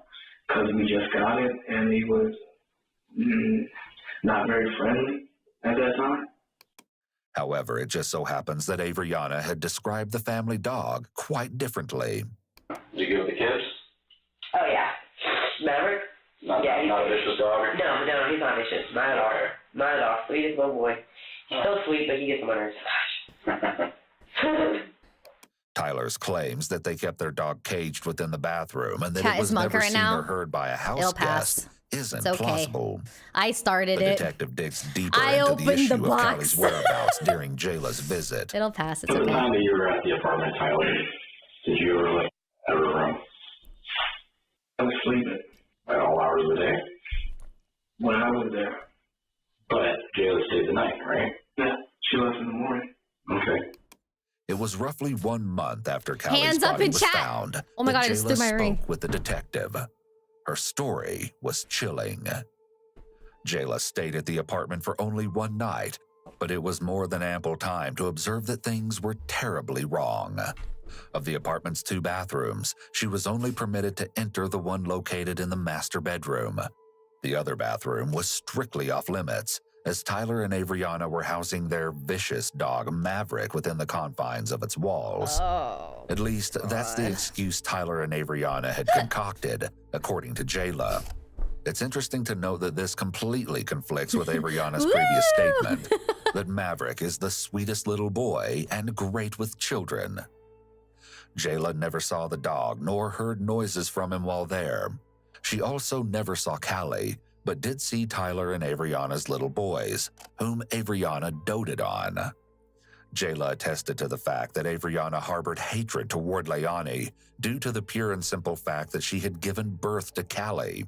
Because we just got it, and he was not very friendly at that time. However, it just so happens that Avriana had described the family dog quite differently. Did you give the kids? Oh, yeah. Maverick? Not a vicious dog? No, he's not vicious. Not at all. Not at all. Sweetest little boy. So sweet, but he gets on my nerves. Tyler's claims that they kept their dog caged within the bathroom and that Cat it was never right seen now. or heard by a house guest isn't okay. plausible. I started the it. detective digs deeper I into opened the issue the of box. Callie's whereabouts during Jayla's visit. It'll pass. It's At the okay. time that you were at the apartment, Tyler, did you ever look at her room? I was sleeping. At all hours of the day? When I was there. But Jayla stayed the night, right? Yeah, she left in the morning. Okay. It was roughly 1 month after Callie's Hands up body in was chat. found Oh my that God, I just Jayla threw my spoke ring. with the detective. Her story was chilling. Jayla stayed at the apartment for only one night, But it was more than ample time to observe that things were terribly wrong. Of the apartment's 2 bathrooms, she was only permitted to enter the one located in the master bedroom. The other bathroom was strictly off limits, as Tyler and Avriana were housing their vicious dog Maverick within the confines of its walls. Oh, At least that's the excuse Tyler and Avriana had concocted, according to Jayla. It's interesting to note that this completely conflicts with Avriana's previous statement that Maverick is the sweetest little boy and great with children. Jayla never saw the dog nor heard noises from him while there. She also never saw Callie, but did see Tyler and Avriana's little boys, whom Avriana doted on. Jayla attested to the fact that Avriana harbored hatred toward Leonie due to the pure and simple fact that she had given birth to Callie.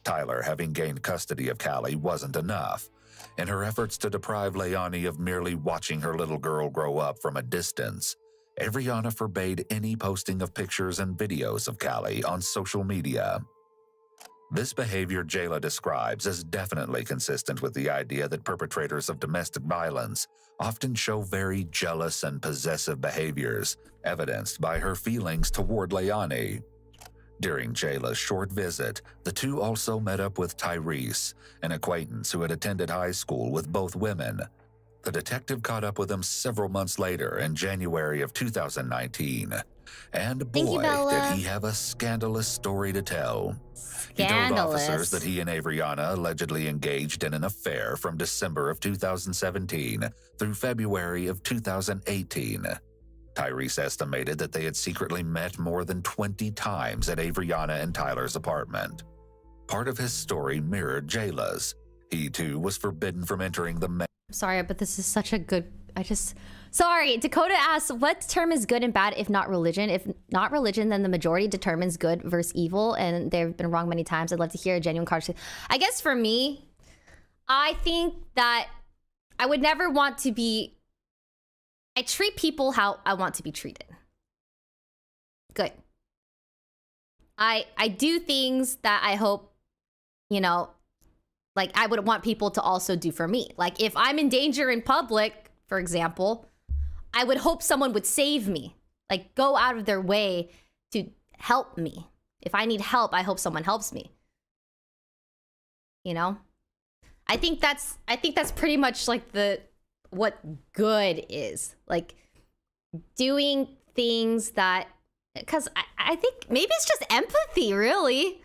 Tyler, having gained custody of Callie, wasn't enough. In her efforts to deprive Leonie of merely watching her little girl grow up from a distance, Avriana forbade any posting of pictures and videos of Callie on social media. This behavior Jayla describes as definitely consistent with the idea that perpetrators of domestic violence often show very jealous and possessive behaviors, evidenced by her feelings toward Leonie. During Jayla's short visit, the two also met up with Tyrese, an acquaintance who had attended high school with both women. The detective caught up with him several months later in January of 2019. And boy, did he have a scandalous story to tell. He told officers that he and Avriana allegedly engaged in an affair from December of 2017 through February of 2018. Tyrese estimated that they had secretly met more than 20 times at Avriana and Tyler's apartment. Part of his story mirrored Jayla's. He, too, was forbidden from entering the Sorry, but this is such a good... Sorry, Dakota asks, what term is good and bad if not religion? If not religion, then the majority determines good versus evil, and they've been wrong many times. I'd love to hear a genuine conversation. I guess for me, I think that I would never want to be... I treat people how I want to be treated. Good. I do things that I hope, you know, like I would want people to also do for me. Like if I'm in danger in public, for example, I would hope someone would save me. Like go out of their way to help me. If I need help, I hope someone helps me. You know? I think that's pretty much like what good is. Like doing things that, because I think maybe it's just empathy, really.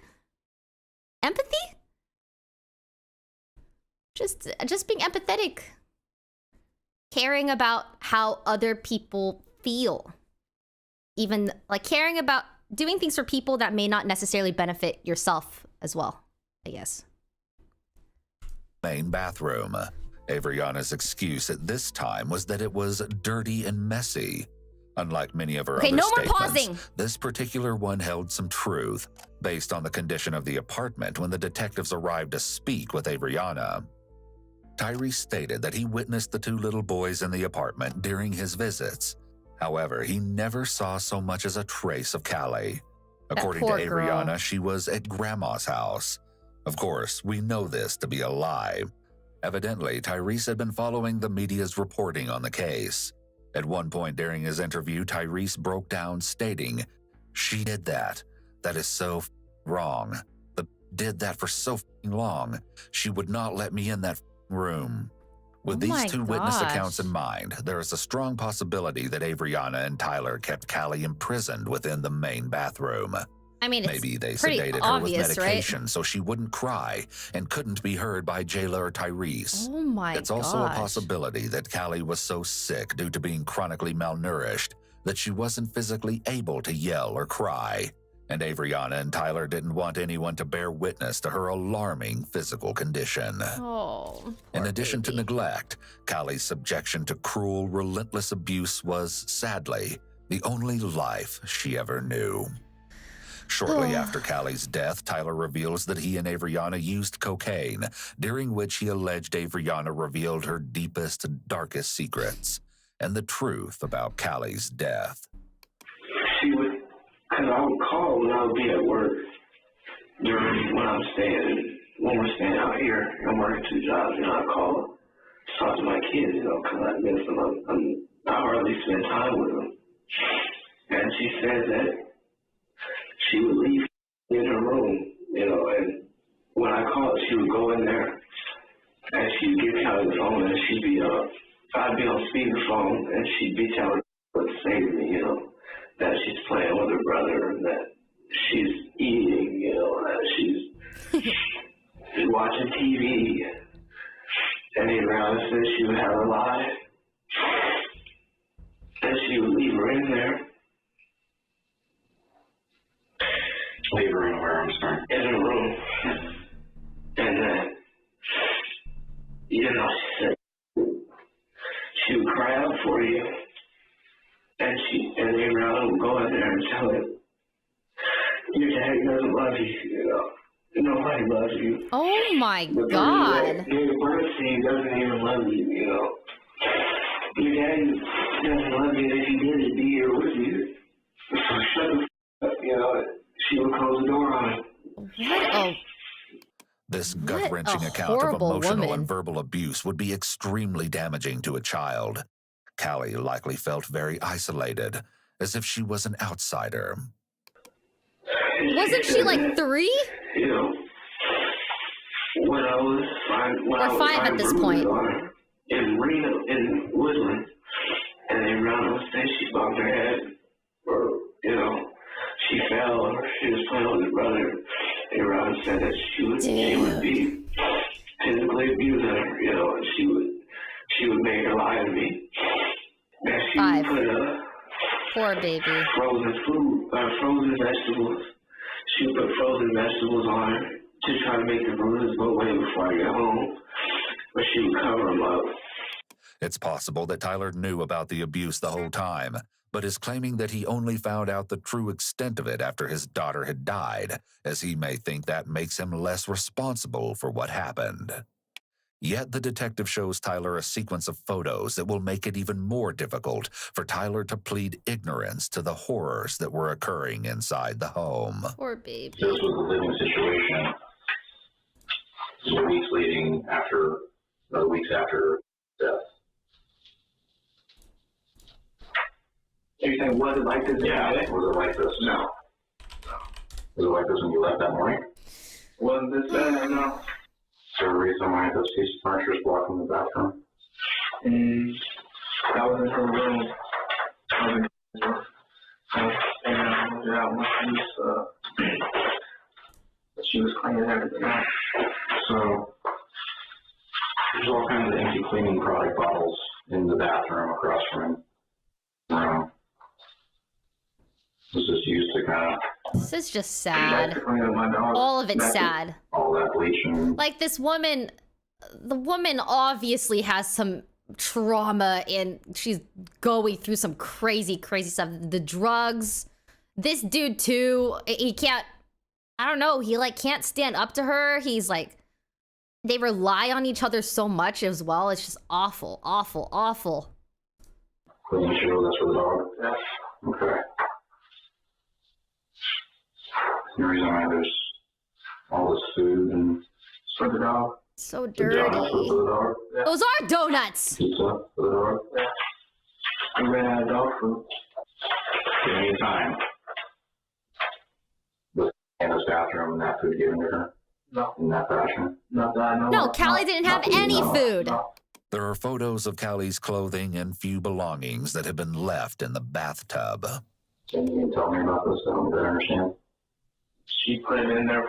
Empathy? Just being empathetic. Caring about how other people feel. Even like caring about doing things for people that may not necessarily benefit yourself as well, I guess. Main bathroom. Avriana's excuse at this time was that it was dirty and messy. Unlike many of her other statements, this particular one held some truth, based on the condition of the apartment when the detectives arrived to speak with Avriana. Tyrese stated that he witnessed the two little boys in the apartment during his visits. However, he never saw so much as a trace of Callie. According to Avriana, she was at Grandma's house. Of course, we know this to be a lie. Evidently, Tyrese had been following the media's reporting on the case. At one point during his interview, Tyrese broke down stating, "She did that. That is so wrong. Did that for so long. She would not let me in that room." With these two witness accounts in mind, there is a strong possibility that Avriana and Tyler kept Callie imprisoned within the main bathroom. I mean, maybe they pretty sedated obvious, her with medication right? so she wouldn't cry and couldn't be heard by Jayla or Tyrese. Oh my It's also a possibility that Callie was so sick due to being chronically malnourished that she wasn't physically able to yell or cry, and Avriana and Tyler didn't want anyone to bear witness to her alarming physical condition. Oh, in addition to neglect, Callie's subjection to cruel, relentless abuse was, sadly, the only life she ever knew. Shortly after Callie's death, Tyler reveals that he and Avriana used cocaine, during which he alleged Avriana revealed her deepest, darkest secrets and the truth about Callie's death. She would, because I would call when I would be at work when we're staying out here. I'm working 2 jobs, I'd call her. talk to my kids, you know, because I miss them. I hardly spend time with them. And she said that she would leave in her room, you know, and when I called, she would go in there and she'd get out of the phone and she'd be, I'd be on speakerphone and she'd be telling me what to say to me, you know, that she's playing with her brother and that she's eating, you know, that she's watching TV. And around said she would have her live and she would leave her in there. Leave her in where, I'm sorry? In her room. And then, you know, she said she would cry out for you. And Abraham would go in there and tell him, your daddy doesn't love you, you know. Nobody loves you. Oh my God. Your birthday doesn't even love you, you know. Your daddy doesn't love you, and if he did, he'd be here with you. So shut the f up, you know. She would close the door on him. What a... This gut-wrenching account of emotional and verbal abuse would be extremely damaging to a child. Callie likely felt very isolated, as if she was an outsider. Wasn't she like 3? You know, when I was 5 at this point. In Reno, in Woodland, and then around the stage, she bumped her head, or, you know, she fell, or she was playing with her brother. And around said that she would be physically abusing her, you know, and she would make her lie to me. And she would put poor baby. Frozen vegetables. She would put frozen vegetables on her to try to make the bruises go away before I get home. But she would cover them up. It's possible that Tyler knew about the abuse the whole time, but is claiming that he only found out the true extent of it after his daughter had died, as he may think that makes him less responsible for what happened. Yet the detective shows Tyler a sequence of photos that will make it even more difficult for Tyler to plead ignorance to the horrors that were occurring inside the home. Poor baby. This was a living situation. The weeks after death. Are you saying, was it like this? Yeah, was it like this? No. Was it like this when you left that morning? Wasn't this bad? No. Is there a reason why this piece of furniture is blocking the bathroom? I was in her room. She was cleaning everything out. So, there's all kinds of empty cleaning product bottles in the bathroom across from him. This is used to kind of... This is just sad. All of it's sad. All that bleaching. Like this woman, the woman obviously has some trauma and she's going through some crazy, crazy stuff. The drugs. This dude too, he can't, I don't know, he like can't stand up to her. He's like, they rely on each other so much as well. It's just awful, awful, awful. Clean shoe, that's for the dog? Yeah. Okay. The reason why there's all this food and for the dog. So dirty. Yeah. Those are donuts. Pizza for the dog. Yeah. I ran out of dog food. Give me time. Was in this bathroom and that food given to her? No. In that fashion? Not that I know. No, Callie didn't have any food. No. There are photos of Callie's clothing and few belongings that have been left in the bathtub. Can you tell me about this? I don't really understand. She put it in there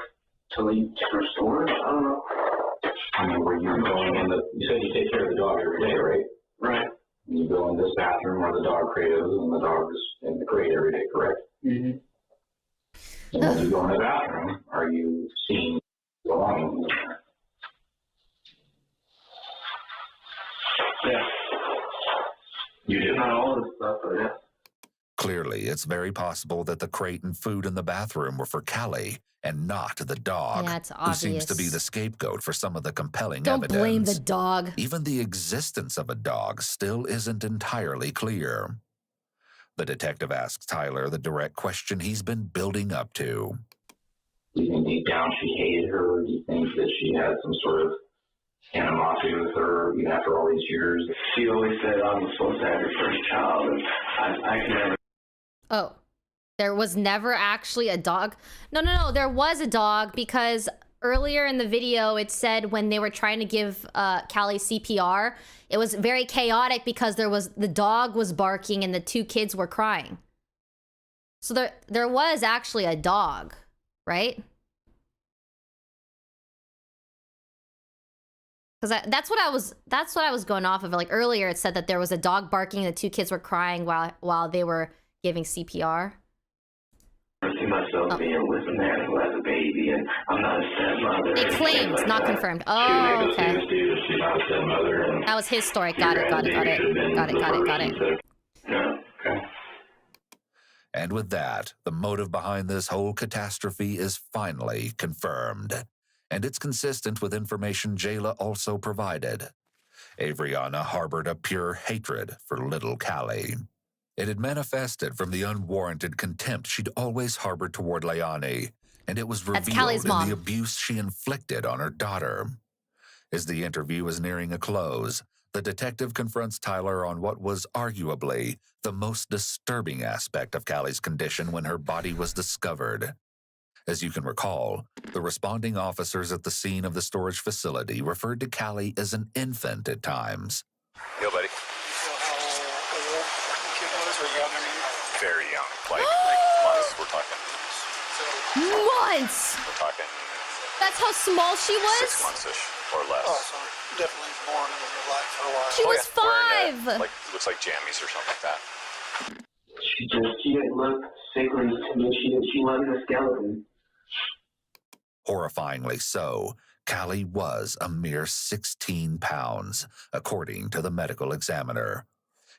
to leave for storage? I don't know. I mean, were you going in the... You said you take care of the dog every day, right? Right. And you go in this bathroom where the dog crate is, and the dog is in the crate every day, correct? Mm-hmm. And when you go in the bathroom, are you seeing belongings in there? Yeah. You did? Not all this stuff, but yeah. Clearly, it's very possible that the crate and food in the bathroom were for Callie and not the dog, Yeah, it's who obvious. seems to be the scapegoat for some of the compelling Don't evidence. blame the dog. Even the existence of a dog still isn't entirely clear. The detective asks Tyler the direct question he's been building up to. Do you think deep down she hated her? Or do you think that she had some sort of animosity with her, even after all these years. She always said I'm supposed to have your first child, and I can never. Oh, there was never actually a dog? No, there was a dog because earlier in the video it said when they were trying to give Callie CPR, it was very chaotic because the dog was barking and the two kids were crying. So there was actually a dog, right? Because that's what I was going off of. Like earlier, it said that there was a dog barking, and the two kids were crying while they were giving CPR. I see myself being with a man who has a baby, and I'm not a stepmother. They claimed, like not that. confirmed. She Oh, makes us okay. do this, she's not a stepmother. And That was his story. your Got it. grandbaby should have been the first. Yeah, okay. And with that, the motive behind this whole catastrophe is finally confirmed. And it's consistent with information Jayla also provided. Avriana harbored a pure hatred for little Callie. It had manifested from the unwarranted contempt she'd always harbored toward Leilani, and it was That's revealed Callie's in mom. the abuse she inflicted on her daughter. As the interview is nearing a close, the detective confronts Tyler on what was arguably the most disturbing aspect of Callie's condition when her body was discovered. As you can recall, the responding officers at the scene of the storage facility referred to Callie as an infant at times. Yo, buddy. Very young. Like months, we're talking. Months? We're talking That's how small she was? 6 months-ish or less. Oh, so definitely born in your life for a while. She was Wearing, 5. like, looks like jammies or something like that. She didn't look sickly to me. She wasn't a skeleton. Horrifyingly so, Callie was a mere 16 pounds, according to the medical examiner.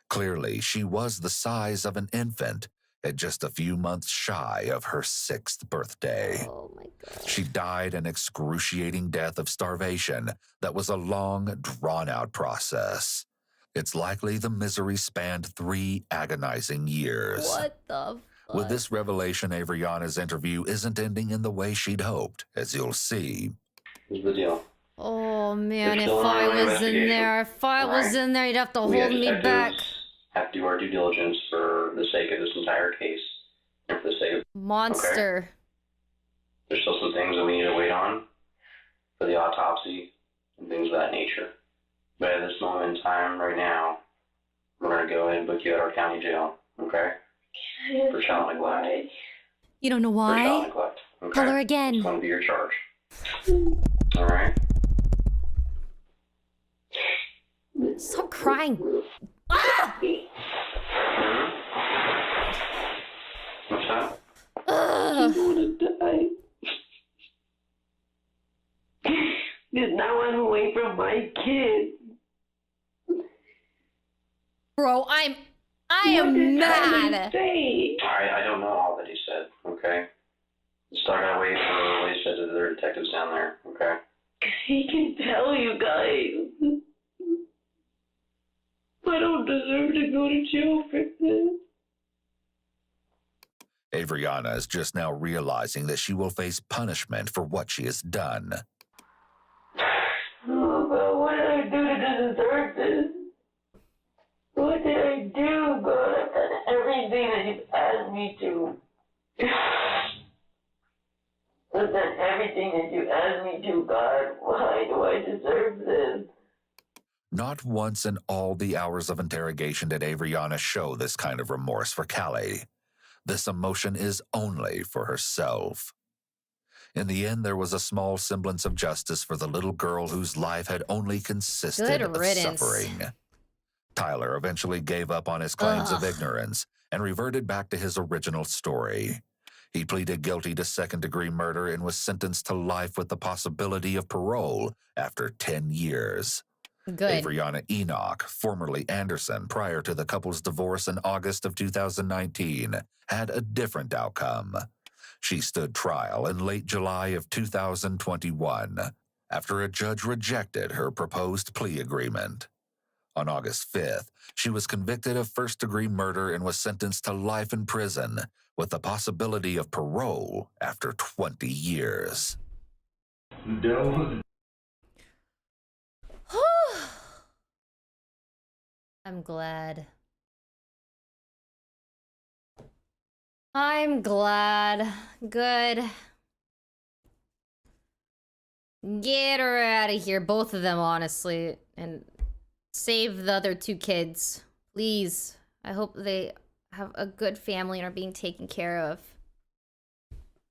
Clearly, she was the size of an infant, at just a few months shy of her 6th birthday. Oh my God. She died an excruciating death of starvation that was a long, drawn-out process. It's likely the misery spanned 3 agonizing years. What the fuck? With this revelation, Avriana's interview isn't ending in the way she'd hoped, as you'll see. Here's the deal. Oh man, We're if still on I our was in investigation. there, you'd have to We hold as me detectives back. have to do our due diligence for the sake of this entire case and for the sake of. Monster. Okay. There's still some things that we need to wait on for the autopsy and things of that nature. But at this moment in time, right now, we're going to go ahead and book you at our county jail, okay? For child neglect. You don't know For child why? neglect. Okay? Tell her again. It's going to be your charge. All right? Stop crying. Ah! What's that? I want to die. Because now I'm away from my kids. Bro, I am mad. I don't know all that he said, okay? Start that way for what he said to the other detectives down there, okay? He can tell you guys. I don't deserve to go to jail for this. Avriana is just now realizing that she will face punishment for what she has done. Oh, but what did I do to deserve this? What did I do, God? I've done everything that you've asked me to. I've done everything that you asked me to, God. Why do I deserve this? Not once in all the hours of interrogation did Avriana show this kind of remorse for Callie. This emotion is only for herself. In the end, there was a small semblance of justice for the little girl whose life had only consisted of suffering. Tyler eventually gave up on his claims of ignorance and reverted back to his original story. He pleaded guilty to second-degree murder and was sentenced to life with the possibility of parole after 10 years. Good. Avriana Enoch, formerly Anderson, prior to the couple's divorce in August of 2019, had a different outcome. She stood trial in late July of 2021 after a judge rejected her proposed plea agreement. On August 5th, she was convicted of first-degree murder and was sentenced to life in prison with the possibility of parole after 20 years. I'm glad. I'm glad. Good. Get her out of here, both of them, honestly. And save the other 2 kids. Please. I hope they have a good family and are being taken care of.